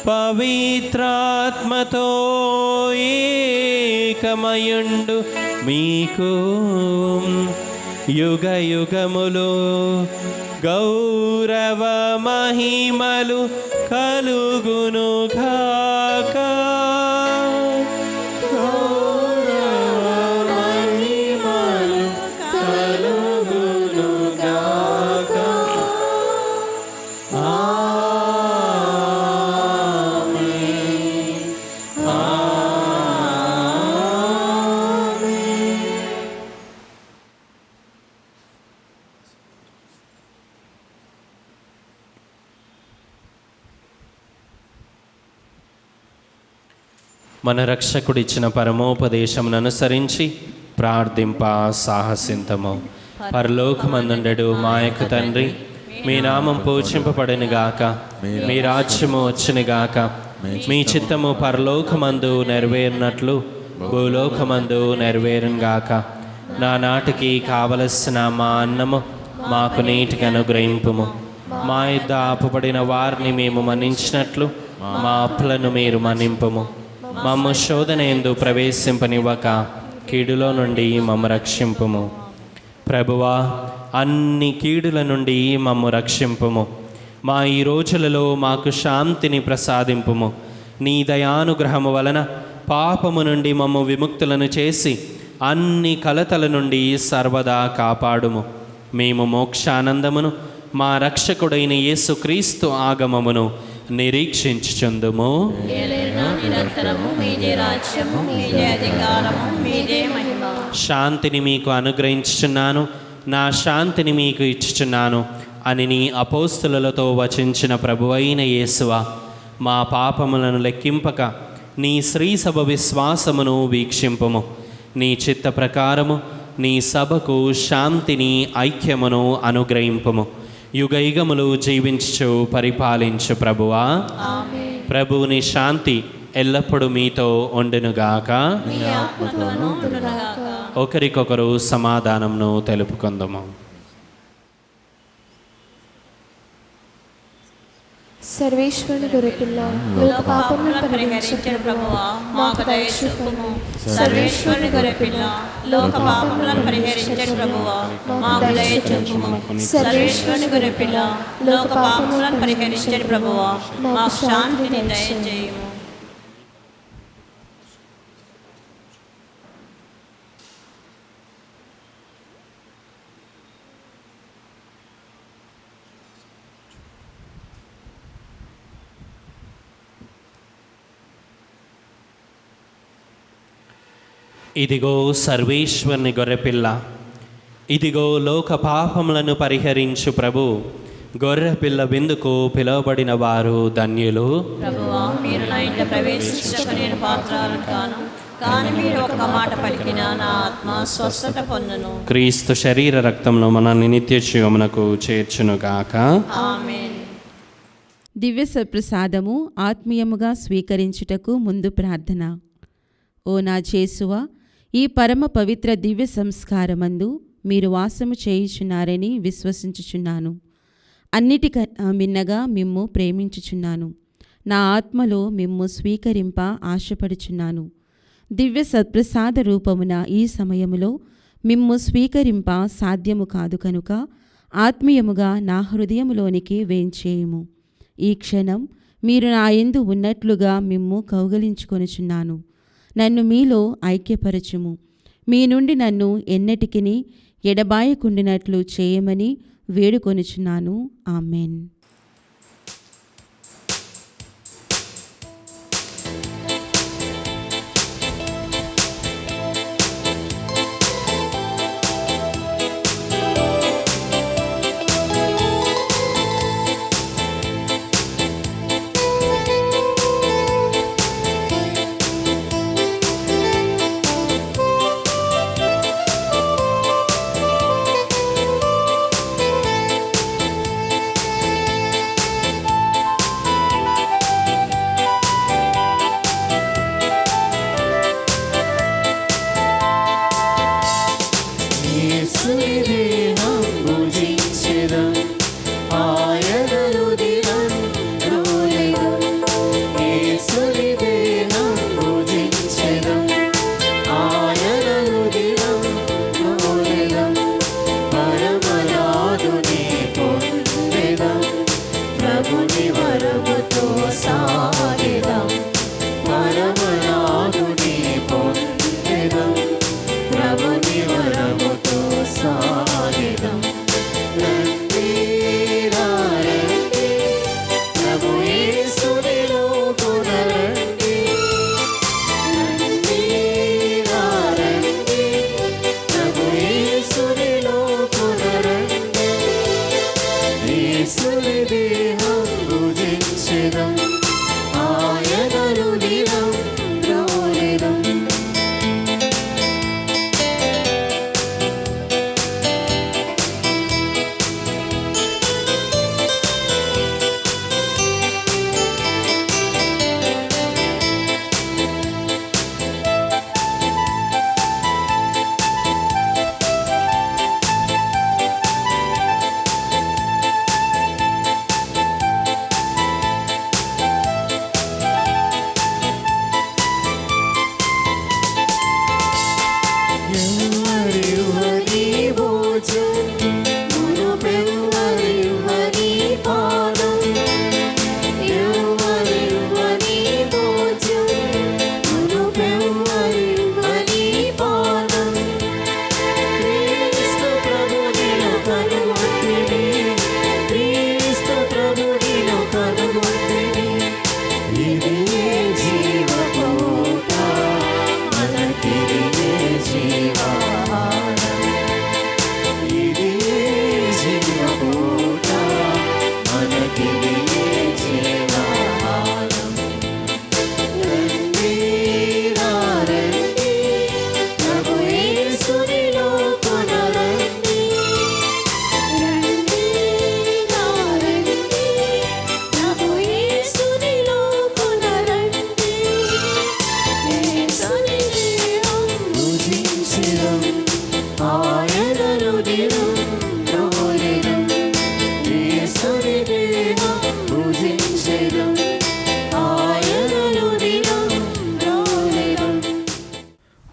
పవిత్రాత్మతో ఏకమయుండు మీకు యుగ యుగములు గౌరవ మహిమలు కలుగును గాక. మన రక్షకుడిచ్చిన పరమోపదేశమును అనుసరించి ప్రార్థింప సాహసింతము. పరలోకమందుండెడు మా యొక్క తండ్రి, మీ నామం పూజింపబడును గాక, మీ రాజ్యము వచ్చును గాక, మీ చిత్తము పరలోకమందు నెరవేరినట్లు భూలోకమందు నెరవేరును గాక. నా నాటికి కావలసిన మా అన్నము మాకు నీటికి అనుగ్రహింపుము. మా యొద్ద ఆపబడిన వారిని మేము మన్నించినట్లు మా అప్పులను మీరు మన్నింపుము. మమ్ము శోధన యందు ప్రవేశింపనివ్వక కీడులో నుండి మమ్ము రక్షింపుము. ప్రభువా, అన్ని కీడుల నుండి మమ్ము రక్షింపుము. మా ఈ రోజులలో మాకు శాంతిని ప్రసాదింపుము. నీ దయానుగ్రహము వలన పాపము నుండి మమ్ము విముక్తులను చేసి అన్ని కలతల నుండి సర్వదా కాపాడుము. మేము మోక్షానందమును, మా రక్షకుడైన యేసుక్రీస్తు ఆగమమును నిరీక్షించుచుందుము. నిరంతరము మీదే రాజ్యము, మీదే అధికారము, మీదే మహిమ. శాంతిని మీకు అనుగ్రహించుచున్నాను, నా శాంతిని మీకు ఇచ్చుచున్నాను అని నీ అపోస్తులతో వచించిన ప్రభువైన యేసువా, మా పాపములను లెక్కింపక నీ శ్రీసభ విశ్వాసమును వీక్షింపుము. నీ చిత్త ప్రకారము నీ సభకు శాంతిని, ఐక్యమును అనుగ్రహింపుము. యుగయుగములు జీవించు పరిపాలించు ప్రభువా, ప్రభువుని శాంతి ఎల్లప్పుడూ మీతో ఉండునుగాక. మీ ఆత్మతోనూ ఉండునుగాక. ఒకరికొకరు సమాధానంను తెలుపుకుందాము. సర్వేశ్వరుని గొర్రెపిల్ల, లోక పాపములను పరిహరించిన ప్రభువా, మాకు దయ చూపుము. సర్వేశ్వరుని గొర్రెపిల్ల, లోక పాపములను పరిహరించిన ప్రభువా, మాకు దయ చూపుము. సర్వేశ్వరుని గొర్రెపిల్ల, లోక పాపములను పరిహరించిన ప్రభువా, మాకు శాంతిని దయచేయుము. ఇదిగో సర్వేశ్వరుని గొర్రెపిల్ల, ఇదిగో లోక పాపములను పరిహరించు ప్రభు. గొర్రెపిల్ల విందుకు పిలువబడిన వారు ధన్యులు. ప్రభువా, మీరు నా ఇంట ప్రవేశించక నేను పాత్రను కాను, కానీ మీరు ఒక మాట పలికిన నా ఆత్మ స్వస్థత పొందును. క్రీస్తు శరీర రక్తంలో మనల్ని నిత్య జీవమునకు చేర్చునుగాక. ఆమేన్. దివ్య సప్రసాదము ఆత్మీయముగా స్వీకరించుటకు ముందు ప్రార్థన. ఓ నా యేసువా, ఈ పరమ పవిత్ర దివ్య సంస్కారమందు మీరు వాసము చేయుచున్నారని విశ్వసించుచున్నాను. అన్నిటికన్నా మిన్నగా మిమ్ము ప్రేమించుచున్నాను. నా ఆత్మలో మిమ్ము స్వీకరింప ఆశపడుచున్నాను. దివ్య సత్ప్రసాద రూపమున ఈ సమయములో మిమ్ము స్వీకరింప సాధ్యము కాదు కనుక ఆత్మీయముగా నా హృదయములోనికి వేంచేయుము. ఈ క్షణం మీరు నా యందు ఉన్నట్లుగా మిమ్ము కౌగలించుకొనుచున్నాను. నన్ను మీలో ఐక్యపరచుము. మీ నుండి నన్ను ఎన్నటికిని ఎడబాయకుండినట్లు చేయమని వేడుకొనుచున్నాను. ఆమెన్. ప్రభుని వరముతో సాగెదం.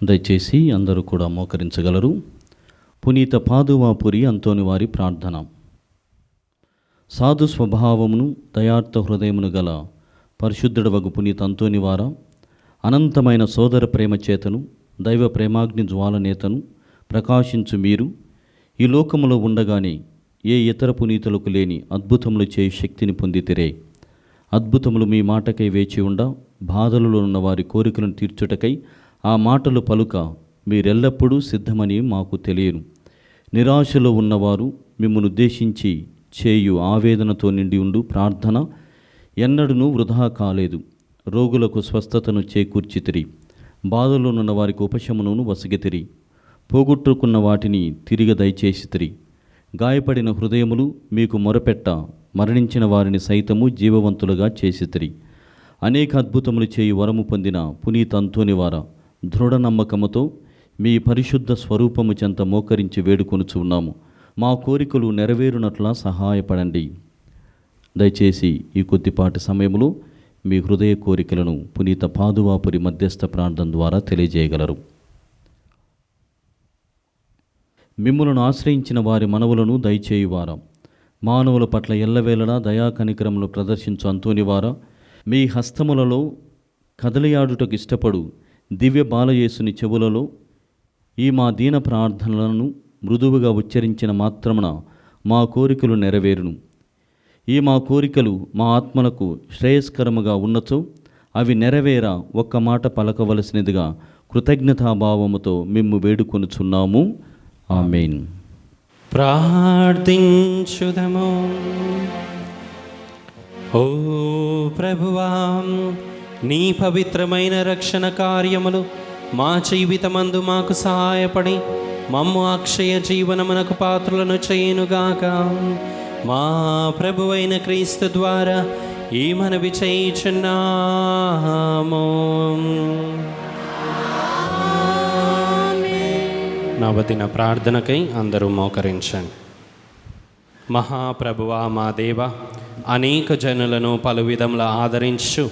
దయచేసి అందరూ కూడా మోకరించగలరు. పునీత పాదువాపురి అంతోని వారి ప్రార్థన. సాధు స్వభావమును దయార్థ హృదయమును గల పరిశుద్ధుడవగు పునీత అంతోనివార, అనంతమైన సోదర ప్రేమ చేతను దైవ ప్రేమాగ్ని జ్వాలనేతను ప్రకాశించు మీరు ఈ లోకములో ఉండగానే ఏ ఇతర పునీతులకు లేని అద్భుతములు చేయి శక్తిని పొందితిరే. అద్భుతములు మీ మాటకై వేచి ఉండ, బాధలలో ఉన్న వారి కోరికలను తీర్చుటకై ఆ మాటలు పలుక మీరెల్లప్పుడూ సిద్ధమని మాకు తెలియను. నిరాశలో ఉన్నవారు మిమ్మల్ని ఉద్దేశించి చేయు ఆవేదనతో నిండి ఉండు ప్రార్థన ఎన్నడూనూ వృధా కాలేదు. రోగులకు స్వస్థతను చేకూర్చితిరి, బాధలోనున్న వారికి ఉపశమనను వసగితిరి, పోగొట్టుకున్న వాటిని తిరిగి దయచేసితిరి. గాయపడిన హృదయములు మీకు మొరపెట్ట మరణించిన వారిని సైతము జీవవంతులుగా చేసితిరి. అనేక అద్భుతములు చేయు వరము పొందిన పునీత అంతోనివార, దృఢ నమ్మకముతో మీ పరిశుద్ధ స్వరూపము చెంత మోకరించి వేడుకొనుచున్నాము. మా కోరికలు నెరవేరునట్లా సహాయపడండి. దయచేసి ఈ కొద్దిపాటి సమయంలో మీ హృదయ కోరికలను పునీత పాదువాపురి మధ్యస్థ ప్రార్థన ద్వారా తెలియజేయగలరు. మిమ్ములను ఆశ్రయించిన వారి మనవులను దయచేయువారా, మానవుల పట్ల ఎల్లవేళలా దయా కనికరములు ప్రదర్శించు అంతోనివార, మీ హస్తములలో కదలియాడుటకు ఇష్టపడు దివ్య బాలయేసుని చెవులలో ఈ మా దీన ప్రార్థనలను మృదువుగా ఉచ్చరించిన మాత్రమున మా కోరికలు నెరవేరును. ఈ మా కోరికలు మా ఆత్మలకు శ్రేయస్కరముగా ఉన్నచో అవి నెరవేర ఒక్క మాట పలకవలసినదిగా కృతజ్ఞతాభావముతో మిమ్ము వేడుకొనుచున్నాము. ఆమేన్. ప్రార్థించుదము. ఓ ప్రభువా, నీ పవిత్రమైన రక్షణ కార్యములు మా జీవితమందు మాకు సహాయపడి మమ్ము అక్షయ జీవనమునకు పాత్రులను చేయునుగాక. మా ప్రభువైన క్రీస్తు ద్వారా ఈ మనవి చేయుచున్నాము. నవదిన ప్రార్థనకై అందరూ మోకరించండి. మహాప్రభువా మా దేవ, అనేక జనులను పలు విధముల ఆదరించు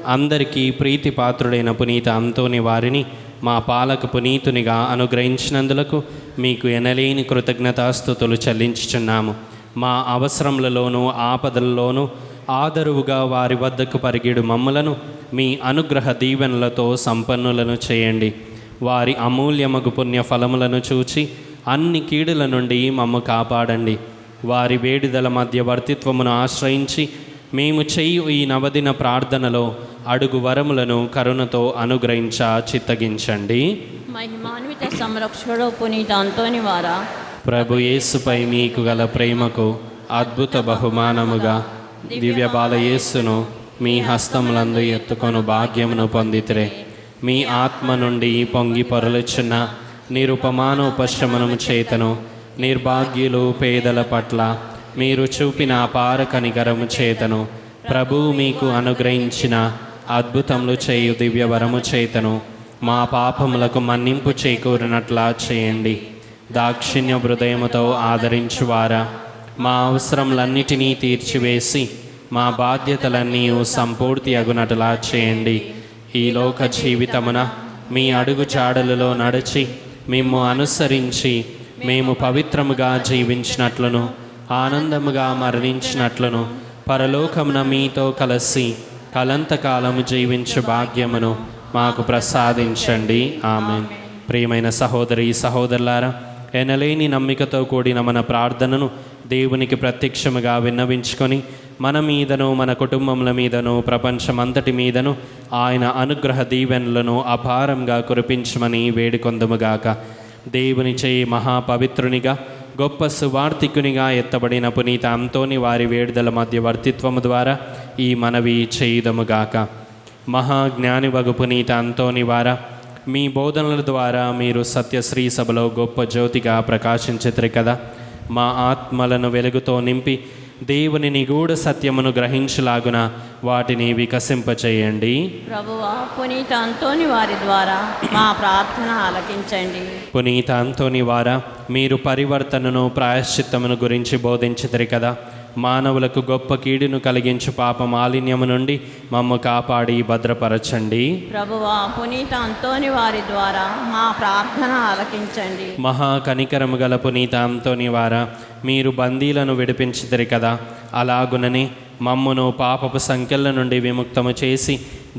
అందరికీ ప్రీతిపాత్రుడైన పునీత అంతోని వారిని మా పాలక పునీతునిగా అనుగ్రహించినందులకు మీకు ఎనలేని కృతజ్ఞతాస్తుతులు చెల్లించుచున్నాము. మా అవసరములలోనూ ఆపదలలోనూ ఆదరువుగా వారి వద్దకు పరిగెడు మమ్ములను మీ అనుగ్రహ దీవెనలతో సంపన్నులను చేయండి. వారి అమూల్యమగు పుణ్య ఫలములను చూచి అన్ని కీడుల నుండి మమ్ము కాపాడండి. వారి వేడిదల మధ్య వర్తిత్వమును ఆశ్రయించి మేము చేయు ఈ నవదిన ప్రార్థనలో అడుగు వరములను కరుణతో అనుగ్రహించ చిత్తగించండి. మహిమాన్విత సంరక్షకుడు పునీత అంతోనివార, ప్రభు యేసుపై మీకు గల ప్రేమకు అద్భుత బహుమానముగా దివ్య బాలయేసును మీ హస్తములందు ఎత్తుకొను భాగ్యమును పొందితిరే. మీ ఆత్మ నుండి పొంగి పొరలుచున్న నిరుపమానోపశమనము చేతను నిర్భాగ్యులు పేదల పట్ల మీరు చూపిన అపార కనికరము చేతను ప్రభువు మీకు అనుగ్రహించిన అద్భుతములు చేయు దివ్యవరము చేతను మా పాపములకు మన్నింపు చేకూరినట్లా చేయండి. దాక్షిణ్య హృదయముతో ఆదరించువారా, మా అవసరములన్నిటినీ తీర్చివేసి మా బాధ్యతలన్నీ సంపూర్తి అగునట్లా చేయండి. ఈ లోక జీవితమున మీ అడుగు జాడలలో నడిచి మిమ్ము అనుసరించి మేము పవిత్రముగా జీవించినట్లును ఆనందముగా మరణించినట్లును పరలోకమున మీతో కలిసి కలంతకాలము జీవించు భాగ్యమును మాకు ప్రసాదించండి. ఆమేన్. ప్రియమైన సహోదరి సహోదరులారా, ఎనలేని నమ్మికతో కూడిన మన ప్రార్థనను దేవునికి ప్రత్యక్షముగా విన్నవించుకొని మన మీదను మన కుటుంబముల మీదను ప్రపంచమంతటి మీదను ఆయన అనుగ్రహ దీవెనలను అపారంగా కురిపించమని వేడుకొందుముగాక. దేవుని చేయి మహాపవిత్రునిగా గొప్ప సువార్తికునిగా ఎత్తబడిన పునీత అంతోని వారి వేడుదల మధ్య వర్తిత్వము ద్వారా ఈ మనవి చేయుదముగాక. మహాజ్ఞాని వగు పునీత అంతోని వారా, మీ బోధనల ద్వారా మీరు సత్యశ్రీ సభలో గొప్ప జ్యోతిగా ప్రకాశించితిరి కదా. మా ఆత్మలను వెలుగుతో నింపి దేవుని నిగూఢ సత్యమును గ్రహించలాగున వాటిని వికసింపచేయండి. ప్రభువా, పునీత అంతోని వారి ద్వారా మా ప్రార్థన ఆలకించండి. పునీత అంతోని వారా, మీరు పరివర్తనను ప్రాయశ్చిత్తమును గురించి బోధించితిరి కదా. మానవులకు గొప్ప కీడును కలిగించు పాప మాలిన్యము నుండి మమ్ము కాపాడి భద్రపరచండి. ప్రభువా పునీత అంతోని వారి ద్వారా మా ప్రార్థన ఆలకించండి. మహా కనికరము గల పునీత అంతోని వారా, మీరు బందీలను విడిపించితిరి కదా, అలాగునని మమ్మును పాపపు సంఖ్యల నుండి విముక్తము చేసి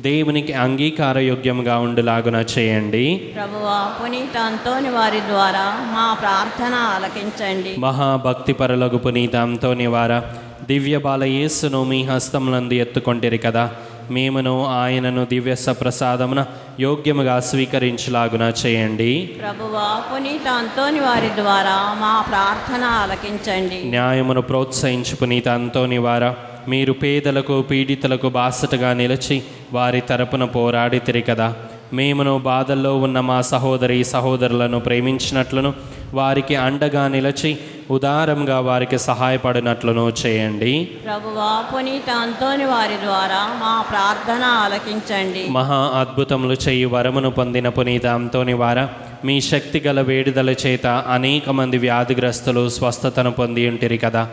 దేవునికి అంగీకారయోగ్యముగా ఉండులాగున చేయండి. ప్రభువా పునీత అంతోని వారి ద్వారా మా ప్రార్థన ఆలకించండి. మహాభక్తిపరులగు పునీత అంతోని వారా, దివ్య బాలయేసును మీ హస్తములందు ఎత్తుకొంటిరి కదా, మేమును ఆయనను దివ్య సప్రసాదమున యోగ్యముగా స్వీకరించులాగున చేయండి. ప్రభువా పునీత అంతోని వారి ద్వారా మా ప్రార్థన ఆలకించండి. న్యాయమును ప్రోత్సహించు పునీత అంతోని వారా, మీరు పేదలకు పీడితులకు బాసటగా నిలిచి వారి తరపున పోరాడితిరి కదా, మేమును బాధల్లో ఉన్న మా సహోదరి సహోదరులను ప్రేమించినట్లును వారికి అండగా నిలిచి ఉదారంగా వారికి సహాయపడినట్లును చేయండి. ప్రభువా పునీత అంతోని వారి ద్వారా మా ప్రార్థన ఆలకించండి. మహా అద్భుతములు చేయు వరమును పొందిన పునీత అంతోని వారా, మీ శక్తి గల వేడుదల చేత అనేక మంది వ్యాధిగ్రస్తులు స్వస్థతను పొంది ఉంటిరి కదా,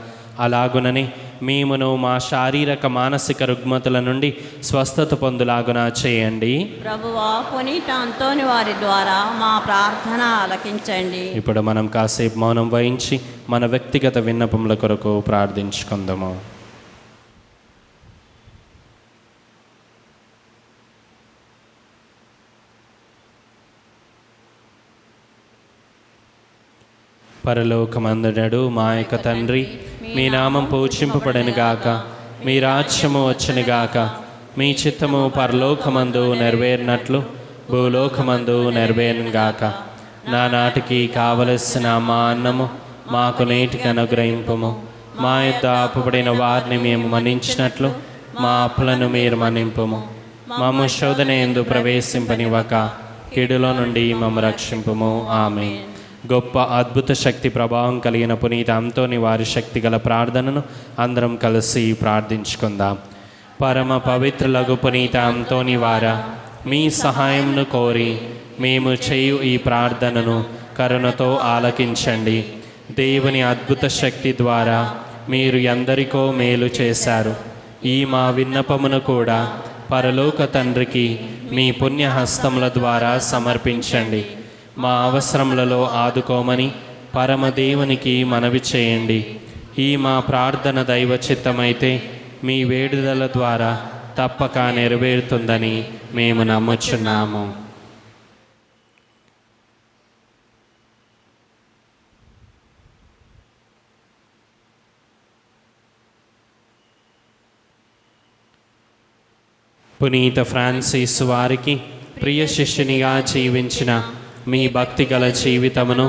అలాగునని మేమును మా శారీరక మానసిక రుగ్మతుల నుండి స్వస్థత పొందులాగున చేయండి. ప్రభువా పునీత అంతోని వారి ద్వారా మా ప్రార్థన ఆలకించండి. ఇప్పుడు మనం కాసేపు మౌనం వహించి మన వ్యక్తిగత విన్నపముల కొరకు ప్రార్థించుకుందాము. పరలోకమందునడు మా యొక్క తండ్రి, మీ నామం పూజింపబడనుగాక, మీ రాజ్యము వచ్చునుగాక, మీ చిత్తము పరలోకమందు నెరవేరినట్లు భూలోకమందు నెరవేరునుగాక. నానాటికి కావలసిన మా అన్నము మాకు నేటికి అనుగ్రహింపుము. మా యొద్ద అప్పుబడిన వారిని మేము మన్నించినట్లు మా అప్పులను మీరు మన్నింపుము. మమ్ము శోధన యందు ప్రవేశింపనివ్వక కీడులో నుండి మమ్ము రక్షింపుము. ఆమేన్. గొప్ప అద్భుత శక్తి ప్రభావం కలిగిన పునీత అంతోని వారి శక్తి గల ప్రార్థనను అందరం కలిసి ప్రార్థించుకుందాం. పరమ పవిత్రులగు పునీత అంతోని వారా, మీ సహాయంను కోరి మేము చేయు ఈ ప్రార్థనను కరుణతో ఆలకించండి. దేవుని అద్భుత శక్తి ద్వారా మీరు ఎందరికో మేలు చేశారు. ఈ మా విన్నపమును కూడా పరలోక తండ్రికి మీ పుణ్యహస్తముల ద్వారా సమర్పించండి. మా అవసరములలో ఆదుకోమని పరమదేవునికి మనవి చేయండి. ఈ మా ప్రార్థన దైవ చిత్తమైతే మీ వేడుదల ద్వారా తప్పక నెరవేరుతుందని మేము నమ్ముచున్నాము. పునీత ఫ్రాన్సిస్ వారికి ప్రియ శిష్యునిగా జీవించిన మీ భక్తి గల జీవితమును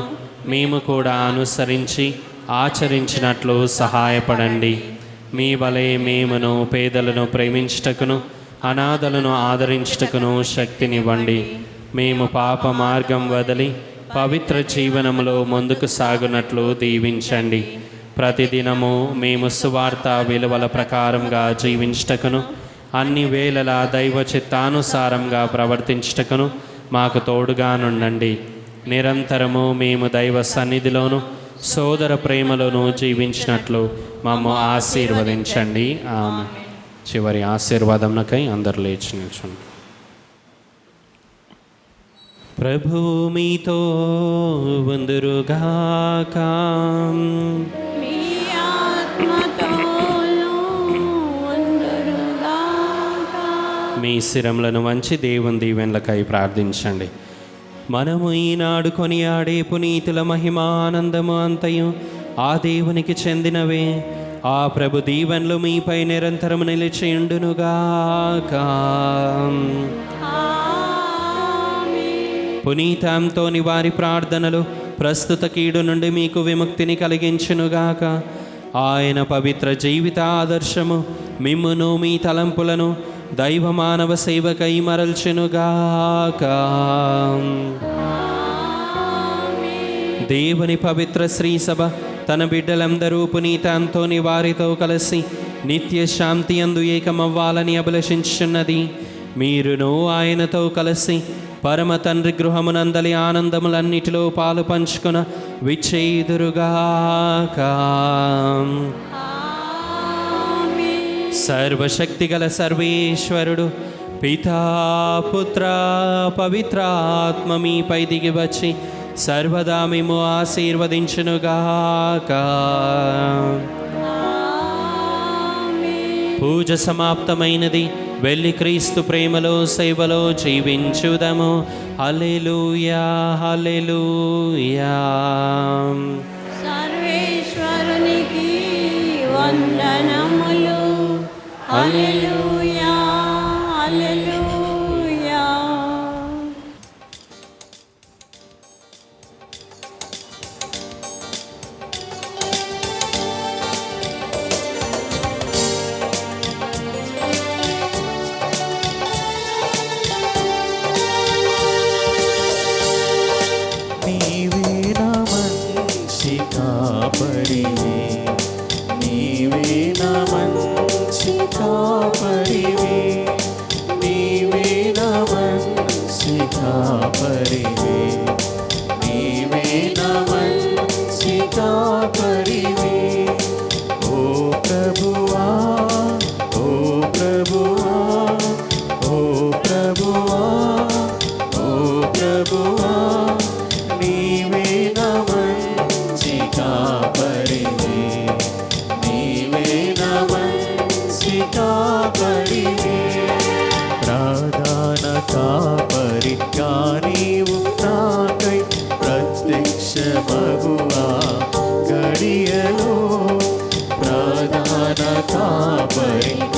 మేము కూడా అనుసరించి ఆచరించినట్లు సహాయపడండి. మీ వలె మేమును పేదలను ప్రేమించుటకును అనాథలను ఆదరించుటకును శక్తినివ్వండి. మేము పాప మార్గం వదిలి పవిత్ర జీవనములో ముందుకు సాగునట్లు దీవించండి. ప్రతిదినము మేము సువార్త విలువల ప్రకారంగా జీవించుటకును అన్ని వేళలా దైవ చిత్తానుసారంగా ప్రవర్తించుటకును మాకు తోడుగా నుండండి. నిరంతరము మేము దైవ సన్నిధిలోను సోదర ప్రేమలోను జీవించినట్లు మమ్ము ఆశీర్వదించండి. ఆమేన్. చివరి ఆశీర్వాదంకై అందరు లేచి నిల్చండి. ప్రభువు మీతో ఉందురుగాక. మీ ఆత్మతోను ఉందురుగాక. మీ శిరములను వంచి దేవుని దీవెనలకై ప్రార్థించండి. మనము ఈనాడు కొనియాడే పునీతుల మహిమానందము అంతయు ఆ దేవునికి చెందినవే. ఆ ప్రభు దీవెనలు మీపై నిరంతరం నిలిచియుండునుగాక. పునీత అంతోని వారి ప్రార్థనలు ప్రస్తుత కీడు నుండి మీకు విముక్తిని కలిగించునుగాక. ఆయన పవిత్ర జీవిత ఆదర్శము మిమ్మును మీ తలంపులను దైవ మానవ సేవకై మరల్చునుగాక. దేవుని పవిత్ర శ్రీ సభ తన బిడ్డలందరూ పునీత అంతోని వారితో కలిసి నిత్య శాంతి అందు ఏకమవ్వాలని అభిలషించున్నది. మీరును ఆయనతో కలిసి పరమ తండ్రి గృహమునందలి ఆనందములన్నిటిలో పాలు పంచుకున విచ్చేదురుగాక. సర్వశక్తిగల సర్వేశ్వరుడు పితా పుత్ర పవిత్రాత్మ మీపై దిగి వచ్చి సర్వదా మేము ఆశీర్వదించునుగాక. పూజ సమాప్తమైనది. వెళ్ళి క్రీస్తు ప్రేమలో సేవలో జీవించుదము. హల్లెలూయా హల్లెలూయా. సర్వేశ్వరునికి వందనములు. హల్లెలూయా హల్లెలూయా. నీవే నా మంచి కాపరివి, నీవే నా మంచి కాపరివి, నీవే నా మంచి కాపరివి, నీవే నా మంచి కాపరివి. ఓ ప్రభువా, ఓ ప్రభువా, ఓ ప్రభువా, ఓ ప్రభువా, నీవే నా మంచి కాపరివి, నీవే నా మంచి కాపరివి. ప్రధాన కాపరిగా నీవు నాకై ప్రత్యక్షమగువా గడియలో, ప్రధాన కాపరిగా